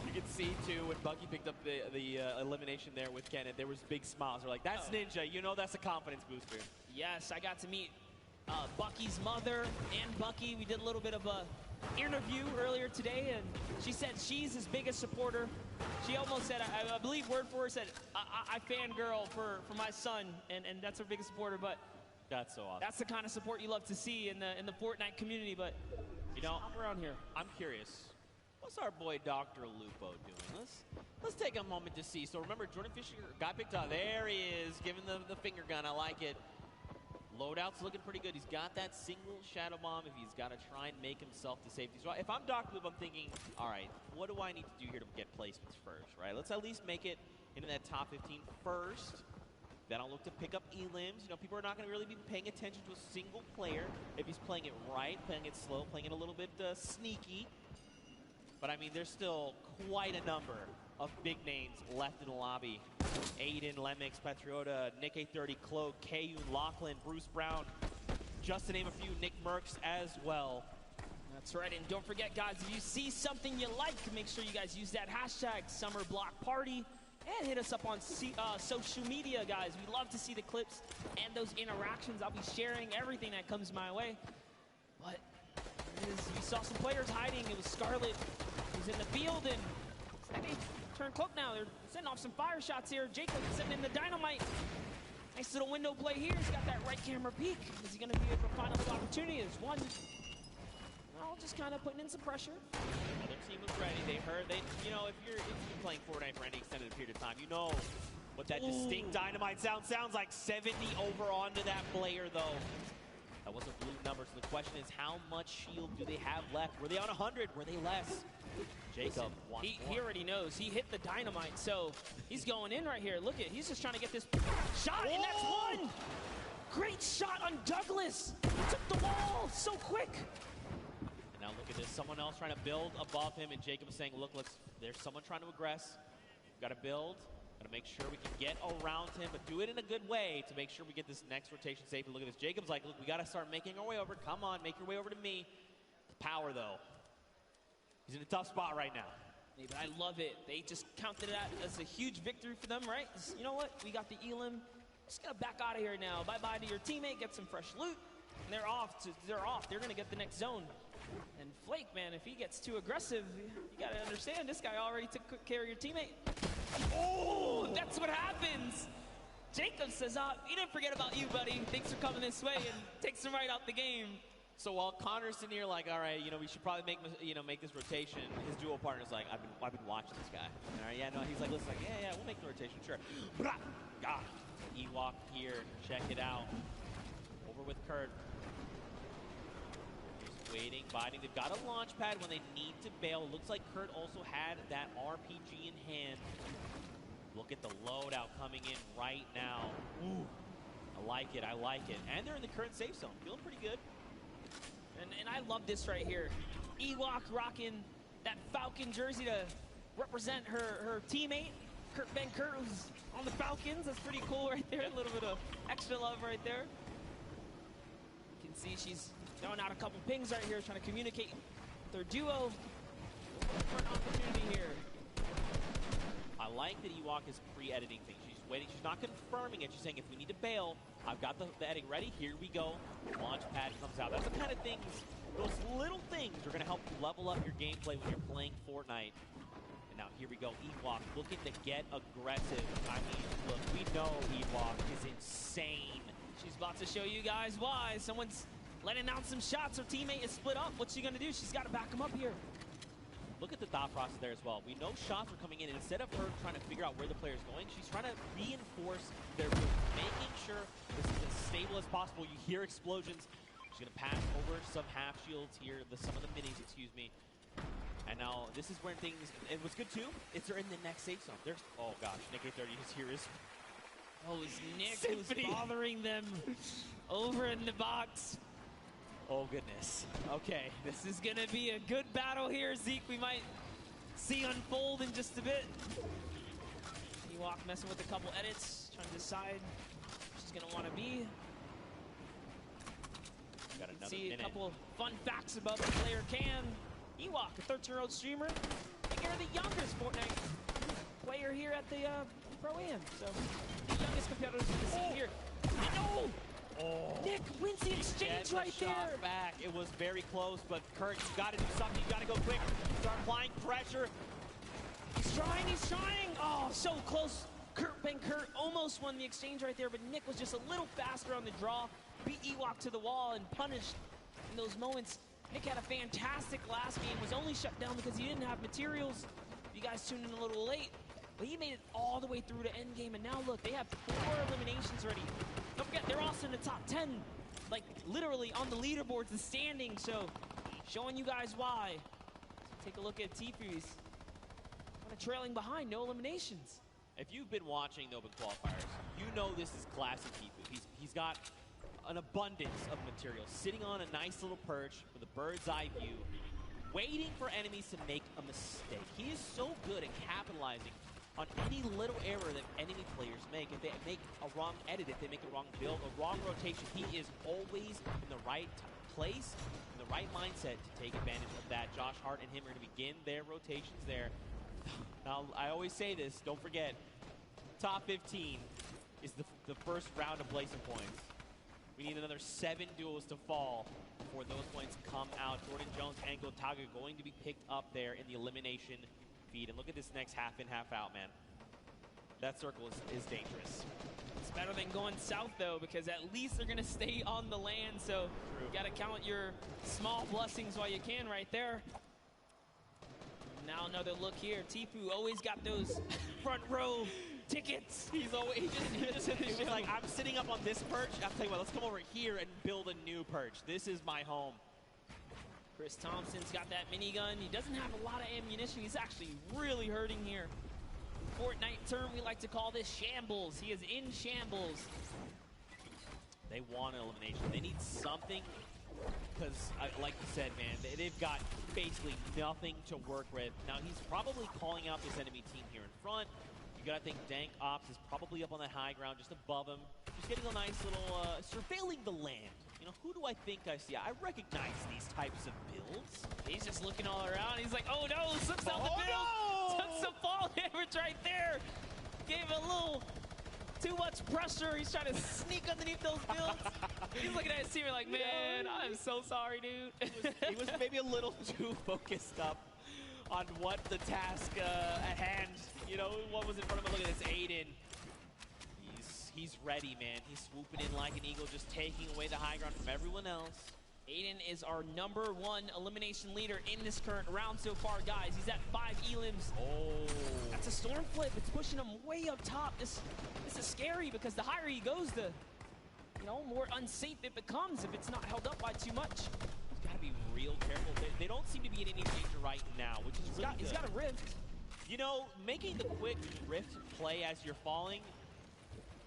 You can see, too, when Bucky picked up the elimination there with Kenneth, there was big smiles. They're like, that's Ninja. You know that's a confidence booster. Yes, I got to meet Bucky's mother and Bucky. We did a little bit of a interview earlier today, and she said she's his biggest supporter. She almost said, I believe word for word, said, I fangirl for my son, and that's her biggest supporter. But that's so awesome. That's the kind of support you love to see in the Fortnite community. But you know, hop around here. I'm curious. What's our boy Dr. Lupo doing? Let's take a moment to see. So remember, Jordan Fisher got picked up. There he is, giving the finger gun. I like it. Loadout's looking pretty good. He's got that single shadow bomb if he's got to try and make himself to safety. So if I'm Dr. Lupo, I'm thinking, all right, what do I need to do here to get placements first, right? Let's at least make it into that top 15 first. Then I'll look to pick up elims. You know, people are not going to really be paying attention to a single player if he's playing it right, playing it slow, playing it a little bit sneaky. But, I mean, there's still quite a number of big names left in the lobby. Aiden, Lemix, Patriota, Nick A30, Cloak, KU, Lachlan, Bruce Brown, just to name a few, Nick Merckx as well. That's right, and don't forget, guys, if you see something you like, make sure you guys use that hashtag SummerBlockParty and hit us up on social media, guys. We love to see the clips and those interactions. I'll be sharing everything that comes my way. But you saw some players hiding. It was Scarlet who's in the field, and they turn Cloak now. They're sending off some fire shots here. Jacob sending in the dynamite. Nice little window play here. He's got that right camera peek. Is he going to be able to find another opportunity? There's one. Well, just kind of putting in some pressure. Their team was ready. You know, if you're playing Fortnite for any extended period of time, you know what that distinct dynamite sounds like. 70 over onto that player, though. That was a blue number, so the question is, how much shield do they have left? Were they on 100? Were they less? Jacob wants he already knows. He hit the dynamite, so he's going in right here. Look at, he's just trying to get this shot, and that's one! Great shot on Douglas! He took the wall so quick! And now look at this, someone else trying to build above him, and Jacob is saying, look, there's someone trying to aggress. Got to build. Got to make sure we can get around him, but do it in a good way to make sure we get this next rotation safe. And look at this. Jacob's like, look, we got to start making our way over. Come on, make your way over to me. Power, though. He's in a tough spot right now. Yeah, but I love it. They just counted that as a huge victory for them, right? You know what? We got the elim. Just got to back out of here now. Bye-bye to your teammate. Get some fresh loot. And they're off. They're going to get the next zone. And Flake, man, if he gets too aggressive, you got to understand, this guy already took good care of your teammate. Oh, that's what happens. Jacob says, he didn't forget about you, buddy. Thanks for coming this way, and takes him right out the game. So while Connor's sitting here like, all right, you know, we should probably make this rotation, his duo partner's like, I've been watching this guy. All right, yeah, no, he's like, listen, like, yeah, we'll make the rotation, sure. God, Ewok here, check it out. Over with Kurt. Waiting, biting. They've got a launch pad when they need to bail. Looks like Kurt also had that RPG in hand. Look at the loadout coming in right now. Ooh, I like it. And they're in the current safe zone. Feeling pretty good. And I love this right here. Ewok rocking that Falcon jersey to represent her teammate, Ben Kurt, who's on the Falcons. That's pretty cool right there. A little bit of extra love right there. You can see she's throwing out a couple pings right here, trying to communicate with their duo. For an opportunity here. I like that Ewok is pre-editing things. She's waiting. She's not confirming it. She's saying, if we need to bail, I've got the editing ready. Here we go. Launch pad comes out. That's the kind of things, those little things are going to help you level up your gameplay when you're playing Fortnite. And now here we go. Ewok looking to get aggressive. I mean, look, we know Ewok is insane. She's about to show you guys why. Someone's letting out some shots. Her teammate is split up. What's she going to do? She's got to back him up here. Look at the thought process there as well. We know shots are coming in, and instead of her trying to figure out where the player is going, she's trying to reinforce their move, making sure this is as stable as possible. You hear explosions. She's going to pass over some half shields here, some of the minis, excuse me. And now this is where things, and what's good too, is they're in the next safe zone. There's, oh gosh, Nick A30 is here. Oh, it's Nick who's bothering them. over in the box. Oh, goodness. Okay, this is going to be a good battle here, Zeke. We might see unfold in just a bit. Ewok messing with a couple edits, trying to decide where she's going to want to be. Got You can another see minute. a couple fun facts about the player Cam. Ewok, a 13-year-old streamer, and you're the youngest Fortnite player here at the Pro-Am. So, the youngest competitors we see here. No! Nick wins the exchange Get right the shot there. back. It was very close, but Kurt, you got to do something. You got to go quick. Start applying pressure. He's trying, he's trying. Oh, so close. Kurt almost won the exchange right there, but Nick was just a little faster on the draw. Beat Ewok to the wall and punished in those moments. Nick had a fantastic last game, was only shut down because he didn't have materials. You guys tuned in a little late, but he made it all the way through to end game, and now look, they have 4 eliminations ready. Don't forget, they're also in the top 10, like literally on the leaderboards, the standing, so showing you guys why. So take a look at Tifu's kind of trailing behind, no eliminations. If you've been watching the Open Qualifiers, you know this is classic Tifu. He's got an abundance of material, sitting on a nice little perch with a bird's eye view, waiting for enemies to make a mistake. He is so good at capitalizing on any little error that enemy players make. If they make a wrong edit, if they make a wrong build, a wrong rotation, he is always in the right place, in the right mindset to take advantage of that. Josh Hart and him are going to begin their rotations there. Now, I always say this, don't forget, top 15 is the first round of Blazing points. We need another 7 duels to fall before those points come out. Jordan Jones and Gotaga going to be picked up there in the elimination feed. And look at this next half in, half out, man. That circle is dangerous. It's better than going south, though, because at least they're going to stay on the land. So you got to count your small blessings while you can right there. Now another look here. Tifu always got those front row tickets. He's always he was like, I'm sitting up on this perch. I'll tell you what, let's come over here and build a new perch. This is my home. Chris Thompson's got that minigun. He doesn't have a lot of ammunition. He's actually really hurting here. Fortnite term, we like to call this shambles. He is in shambles. They want an elimination. They need something because, like you said, man, they've got basically nothing to work with. Now, he's probably calling out this enemy team here in front. You gotta think Dank Ops is probably up on the high ground, just above him. Just getting a nice little, surveilling the land. You know, who do I think I see? I recognize these types of builds. He's just looking all around. He's like, oh no, slips out the build. No! Took some fall damage right there. Gave a little too much pressure. He's trying to sneak underneath those builds. He's looking at his team like, man, I'm so sorry, dude. He was maybe a little too focused up on what the task at hand, you know, what was in front of him. Look at this, Aiden. He's ready, man. He's swooping in like an eagle, just taking away the high ground from everyone else. Aiden is our #1 elimination leader in this current round so far, guys. He's at 5 elims. Oh. That's a storm flip. It's pushing him way up top. This is scary because the higher he goes, the more unsafe it becomes if it's not held up by too much. He's got to be real careful. They don't seem to be in any danger right now, which is really good. He's got a rift. You know, making the quick rift play as you're falling,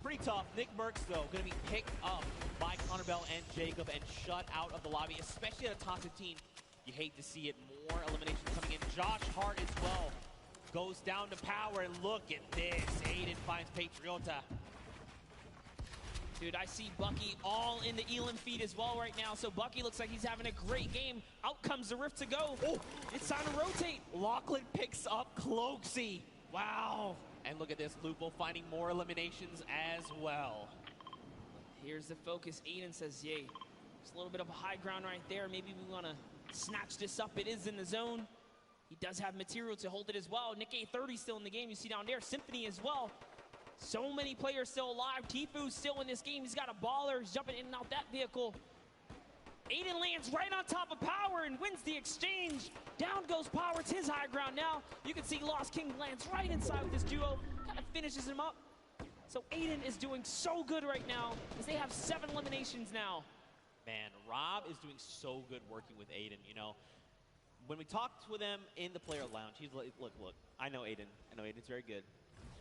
pretty tough. Nick Merckx, though, going to be picked up by Connor Bell and Jacob and shut out of the lobby, especially at a top 15. You hate to see it. More eliminations coming in. Josh Hart as well goes down to power, and look at this. Aiden finds Patriota. Dude, I see Bucky all in the Elam feed as well right now. So Bucky looks like he's having a great game. Out comes the rift to go. Oh, it's time to rotate. Lachlan picks up Cloaksy. Wow. And look at this, Lupo finding more eliminations as well. Here's the focus. Aiden says, yay. There's a little bit of a high ground right there. Maybe we want to snatch this up. It is in the zone. He does have material to hold it as well. Nick A30 still in the game. You see down there, Symphony as well. So many players still alive. Tifu's still in this game. He's got a baller. He's jumping in and out that vehicle. Aiden lands right on top of Power and wins the exchange. Down goes Power. It's his high ground now. You can see Lost King lands right inside with this duo. Kind of finishes him up. So Aiden is doing so good right now as they have 7 eliminations now. Man, Rob is doing so good working with Aiden, you know. When we talked with him in the player lounge, he's like, look, I know Aiden. I know Aiden's very good.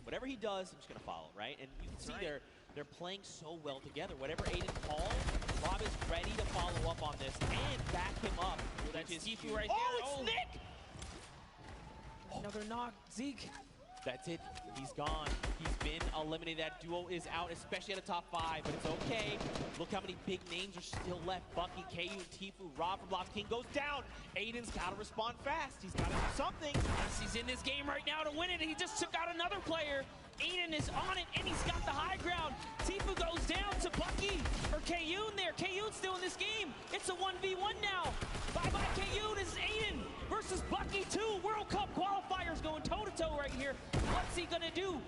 Whatever he does, I'm just going to follow, right? And you can see there, They're playing so well together. Whatever Aiden calls, Rob is ready to follow up on this and back him up. That's Which is Sifu huge. right Oh, there. it's Nick! Another knock, Zeke. That's it. He's gone. He's been eliminated. That duo is out, especially at the top 5, but it's okay. Look how many big names are still left. Bucky, KU, and Tifu. Rob from Lost King goes down. Aiden's got to respond fast. He's got to do something. Yes, he's in this game right now to win it. He just took out another player. Aiden is on it, and he's got the high ground. Tifu goes down to Bucky, or Kayun there. Kayun's still in this game. It's a 1v1 now. Bye-bye, Kayun. This is Aiden versus Bucky 2. World Cup qualifiers going toe-to-toe right here. What's he gonna do?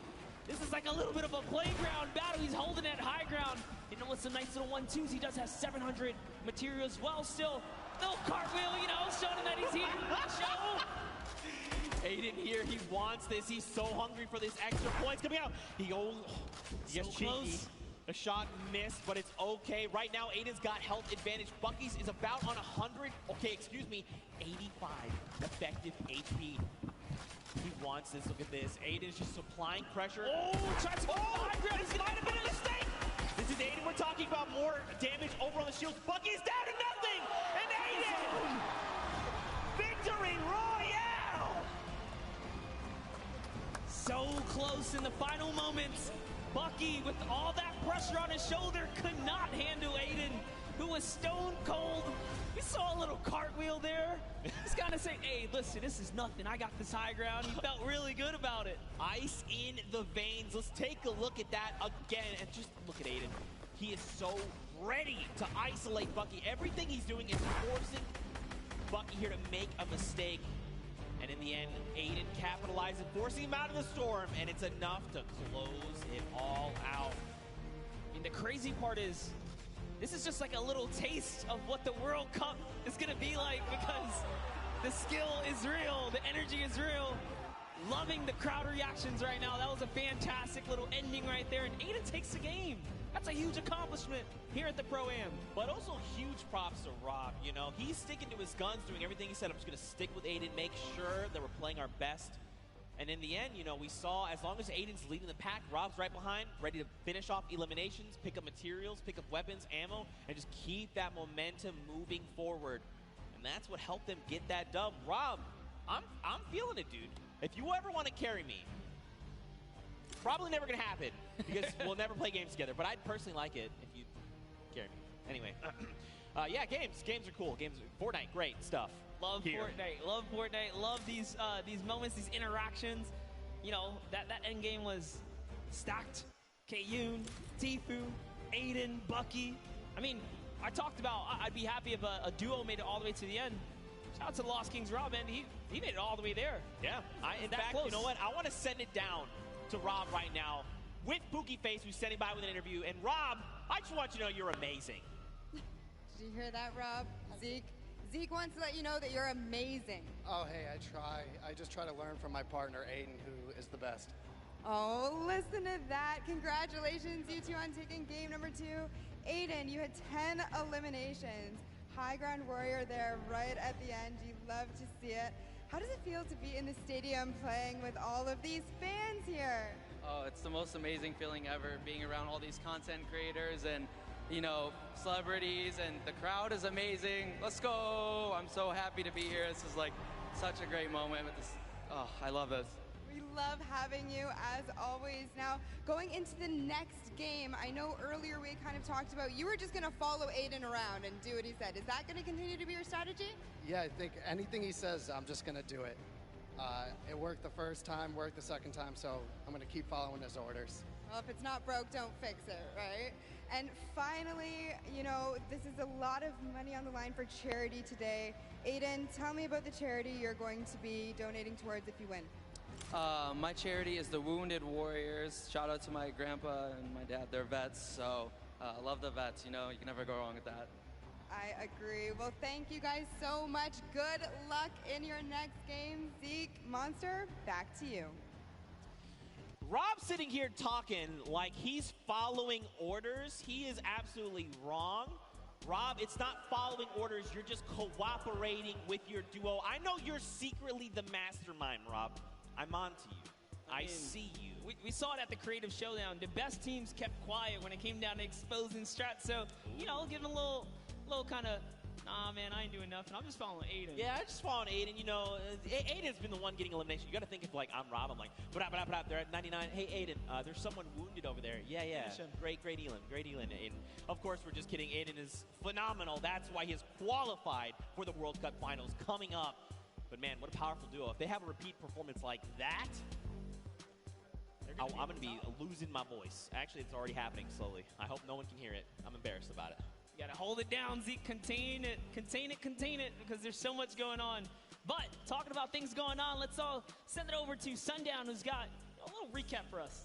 This is like a little bit of a playground battle. He's holding that high ground. You know, with some nice little 1-2s. He does have 700 material as well still. Little cartwheel, you know, showing that he's here. Show. Aiden here, he wants this. He's so hungry for this extra points coming out. He gets cheeky. The shot missed, but it's okay. Right now, Aiden's got health advantage. Bucky's is about on 100, 85 effective HP. He wants this. Look at this. Aiden's just supplying pressure. Oh, tries to go high ground. This might have been a mistake. This is Aiden. We're talking about more damage over on the shields. Bucky's down to nothing. And Aiden! Victory Royale! So close in the final moments. Bucky, with all that pressure on his shoulder, could not handle Aiden, who was stone cold. We saw a little cartwheel there. He's got to say, hey, listen, this is nothing. I got this high ground. He felt really good about it. Ice in the veins. Let's take a look at that again. And just look at Aiden. He is so ready to isolate Bucky. Everything he's doing is forcing Bucky here to make a mistake. And in the end, Aiden capitalizes, forcing him out of the storm, and it's enough to close it all out. And the crazy part is, this is just like a little taste of what the World Cup is going to be like, because the skill is real, the energy is real. Loving the crowd reactions right now. That was a fantastic little ending right there, and Aiden takes the game. That's a huge accomplishment here at the Pro-Am. But also huge props to Rob. You know, he's sticking to his guns, doing everything he said. I'm just going to stick with Aiden, make sure that we're playing our best. And in the end, you know, we saw as long as Aiden's leading the pack, Rob's right behind, ready to finish off eliminations, pick up materials, pick up weapons, ammo, and just keep that momentum moving forward. And that's what helped them get that dub. Rob, I'm feeling it, dude. If you ever want to carry me, probably never going to happen because we'll never play games together. But I'd personally like it if you carry me. Anyway, yeah, games are cool. Fortnite, great stuff. Love Fortnite. Love Fortnite. Love these moments, these interactions. You know, that end game was stacked. Kayun, Tifu, Aiden, Bucky. I mean, I talked about I'd be happy if a duo made it all the way to the end. Shout out to the Lost Kings Rob, and he made it all the way there. Yeah. In fact, close. You know what? I want to send it down to Rob right now with Pookie Face, who's standing by with an interview. And Rob, I just want you to know you're amazing. Did you hear that, Rob? Zeke wants to let you know that you're amazing. Oh, hey, I try. I just try to learn from my partner, Aiden, who is the best. Oh, listen to that. Congratulations, you two, on taking game number 2. Aiden, you had 10 eliminations. High ground warrior there right at the end. You love to see it. How does it feel to be in the stadium playing with all of these fans here? Oh, it's the most amazing feeling ever, being around all these content creators and, you know, celebrities, and the crowd is amazing. Let's go! I'm so happy to be here. This is like such a great moment with this. Oh, I love this. We love having you as always. Now, going into the next game, I know earlier we kind of talked about you were just going to follow Aiden around and do what he said. Is that going to continue to be your strategy? Yeah, I think anything he says, I'm just going to do it. It worked the first time, worked the second time, so I'm going to keep following his orders. Well, if it's not broke, don't fix it, right? And finally, you know, this is a lot of money on the line for charity today. Aiden, tell me about the charity you're going to be donating towards if you win. My charity is the Wounded Warriors. Shout out to my grandpa and my dad. They're vets, so I love the vets. You know, you can never go wrong with that. I agree. Well, thank you guys so much. Good luck in your next game. Zeke, Monster, back to you. Rob's sitting here talking like he's following orders. He is absolutely wrong. Rob, it's not following orders. You're just cooperating with your duo. I know you're secretly the mastermind, Rob. I'm on to you. I see you. We saw it at the Creative Showdown. The best teams kept quiet when it came down to exposing strats. So, you know, give them a little kind of, nah, man, I ain't doing nothing. I'm just following Aiden. Yeah, I just following Aiden. You know, Aiden's been the one getting elimination. You got to think if, like, I'm Rob. I'm like, what up? They're at 99. Hey, Aiden, there's someone wounded over there. Yeah. Great Elin. Aiden. Of course, we're just kidding. Aiden is phenomenal. That's why he is qualified for the World Cup Finals coming up. But, man, what a powerful duo. If they have a repeat performance like that, I'm going to be losing my voice. Actually, it's already happening slowly. I hope no one can hear it. I'm embarrassed about it. You got to hold it down, Zeke. Contain it, because there's so much going on. But talking about things going on, let's all send it over to Sundown, who's got a little recap for us.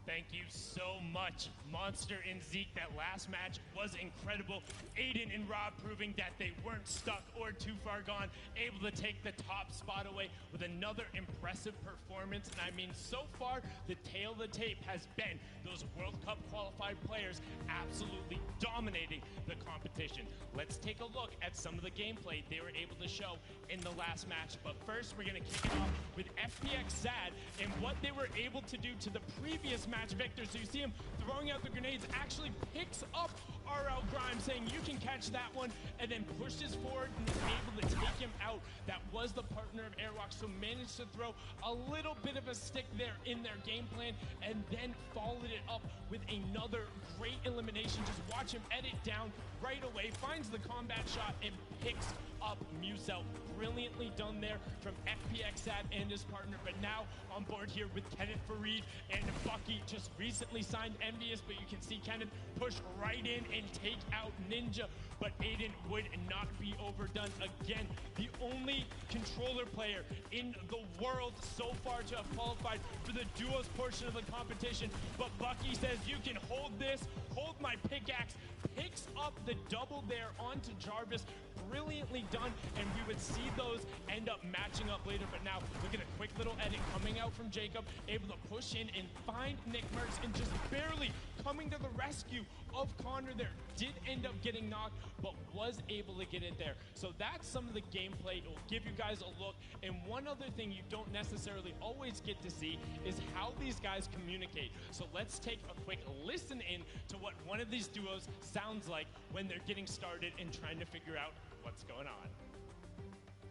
Thank you so much, Monster and Zeke. That last match was incredible. Aiden and Rob proving that they weren't stuck or too far gone, able to take the top spot away with another impressive performance. And I mean, so far, the tail of the tape has been those World Cup qualified players absolutely dominating the competition. Let's take a look at some of the gameplay they were able to show in the last match. But first, we're going to kick it off with FPX Sad and what they were able to do to the previous match victor. So you see him throwing out the grenades, actually picks up RL Grimes, saying you can catch that one, and then pushes forward and is able to take him out. That was the partner of Airwalk, so managed to throw a little bit of a stick there in their game plan, and then followed it up with another great elimination. Just watch him edit down right away, finds the combat shot, and picks up Musel. Brilliantly done there from FPX Sad and his partner. But now on board here with Kenneth Fareed and Bucky, just recently signed Envious, but you can see Kenneth push right in and take out Ninja. But Aiden would not be overdone again. The only controller player in the world so far to have qualified for the duos portion of the competition. But Bucky says, you can hold this, hold my pickaxe, picks up the double there onto Jarvis. Brilliantly done, and we would see those end up matching up later. But now look at a quick little edit coming out from Jacob, able to push in and find Nick Merckx, and just barely coming to the rescue of Connor there. Did end up getting knocked, but was able to get it there. So that's some of the gameplay. It will give you guys a look. And one other thing you don't necessarily always get to see is how these guys communicate. So let's take a quick listen in to what one of these duos sounds like when they're getting started and trying to figure out what's going on.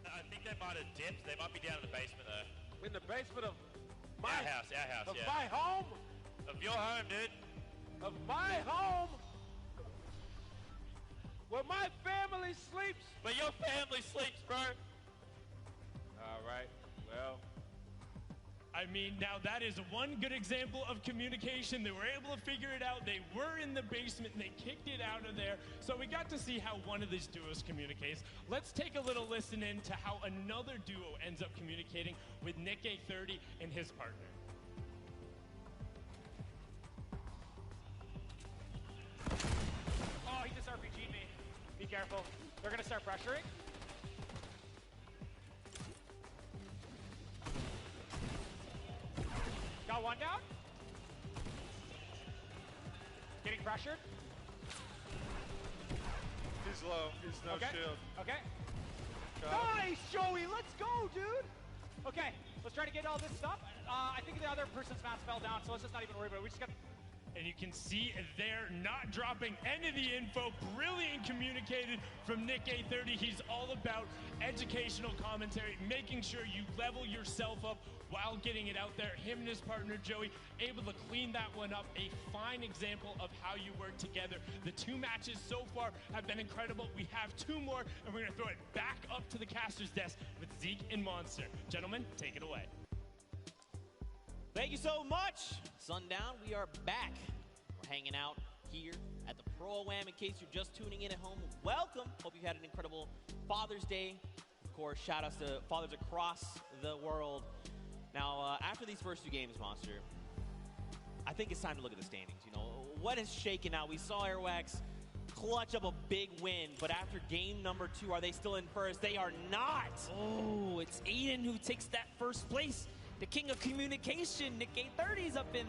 I think they might have dipped. They might be down in the basement though. In the basement of my house, of yeah. my home? Of your home, dude. Of my home? Where my family sleeps? Where your family sleeps, bro. All right, well. I mean, now that is one good example of communication. They were able to figure it out. They were in the basement and they kicked it out of there. So we got to see how one of these duos communicates. Let's take a little listen in to how another duo ends up communicating with Nick A30 and his partner. Oh, he just RPG'd me. Be careful. They're going to start pressuring. Got one down. Getting pressured. He's low. He's no shield. Okay. Nice, Joey. Let's go, dude. Okay, let's try to get all this stuff. I think the other person's mats fell down, so let's just not even worry about it. We just got. And you can see they're not dropping any of the info. Brilliant communicated from Nick A30. He's all about educational commentary, making sure you level yourself up while getting it out there. Him and his partner, Joey, able to clean that one up. A fine example of how you work together. The two matches so far have been incredible. We have two more, and we're going to throw it back up to the caster's desk with Zeke and Monster. Gentlemen, take it away. Thank you so much. Sundown, we are back. We're hanging out here at the Pro-Am. In case you're just tuning in at home, welcome. Hope you had an incredible Father's Day. Of course, shout outs to fathers across the world. Now, after these first two games, Monster, I think it's time to look at the standings. You know, what is shaken out? We saw Airwax clutch up a big win, but after game number 2, are they still in first? They are not. Oh, it's Aiden who takes that first place. The king of communication, Nick A30's up in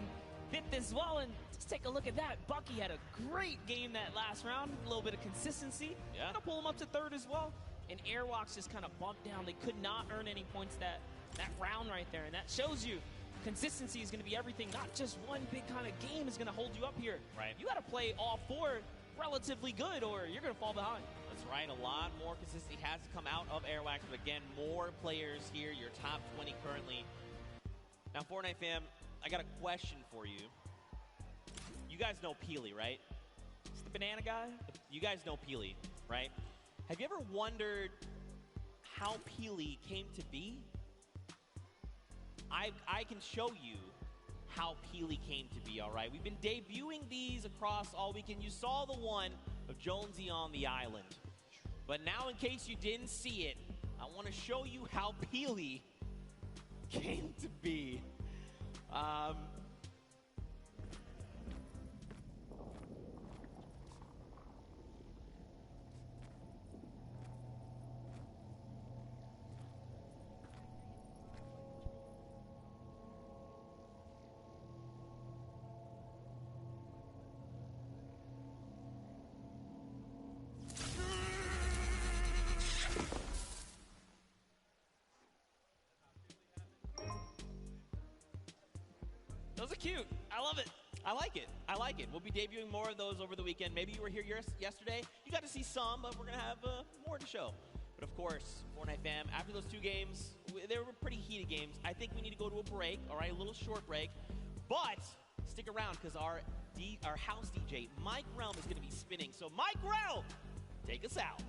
5th as well, and just take a look at that. Bucky had a great game that last round, a little bit of consistency. Yeah. Gonna pull him up to 3rd as well. And Airwalks just kind of bumped down. They could not earn any points that round right there, and that shows you consistency is going to be everything. Not just one big kind of game is going to hold you up here. Right. You got to play all 4 relatively good, or you're going to fall behind. That's right. A lot more consistency has to come out of Airwax, but again, more players here. Your top 20 currently. Now, Fortnite fam, I got a question for you. You guys know Peely, right? It's the banana guy. You guys know Peely, right? Have you ever wondered how Peely came to be? I can show you how Peely came to be, all right? We've been debuting these across all weekend. You saw the one of Jonesy on the island. But now, in case you didn't see it, I want to show you how Peely came to be. Those are cute. I love it. I like it. I like it. We'll be debuting more of those over the weekend. Maybe you were here yesterday. You got to see some, but we're going to have more to show. But of course, Fortnite fam, after those 2 games, they were pretty heated games. I think we need to go to a break, all right, a little short break. But stick around because our house DJ, Mike Realm, is going to be spinning. So Mike Realm, take us out.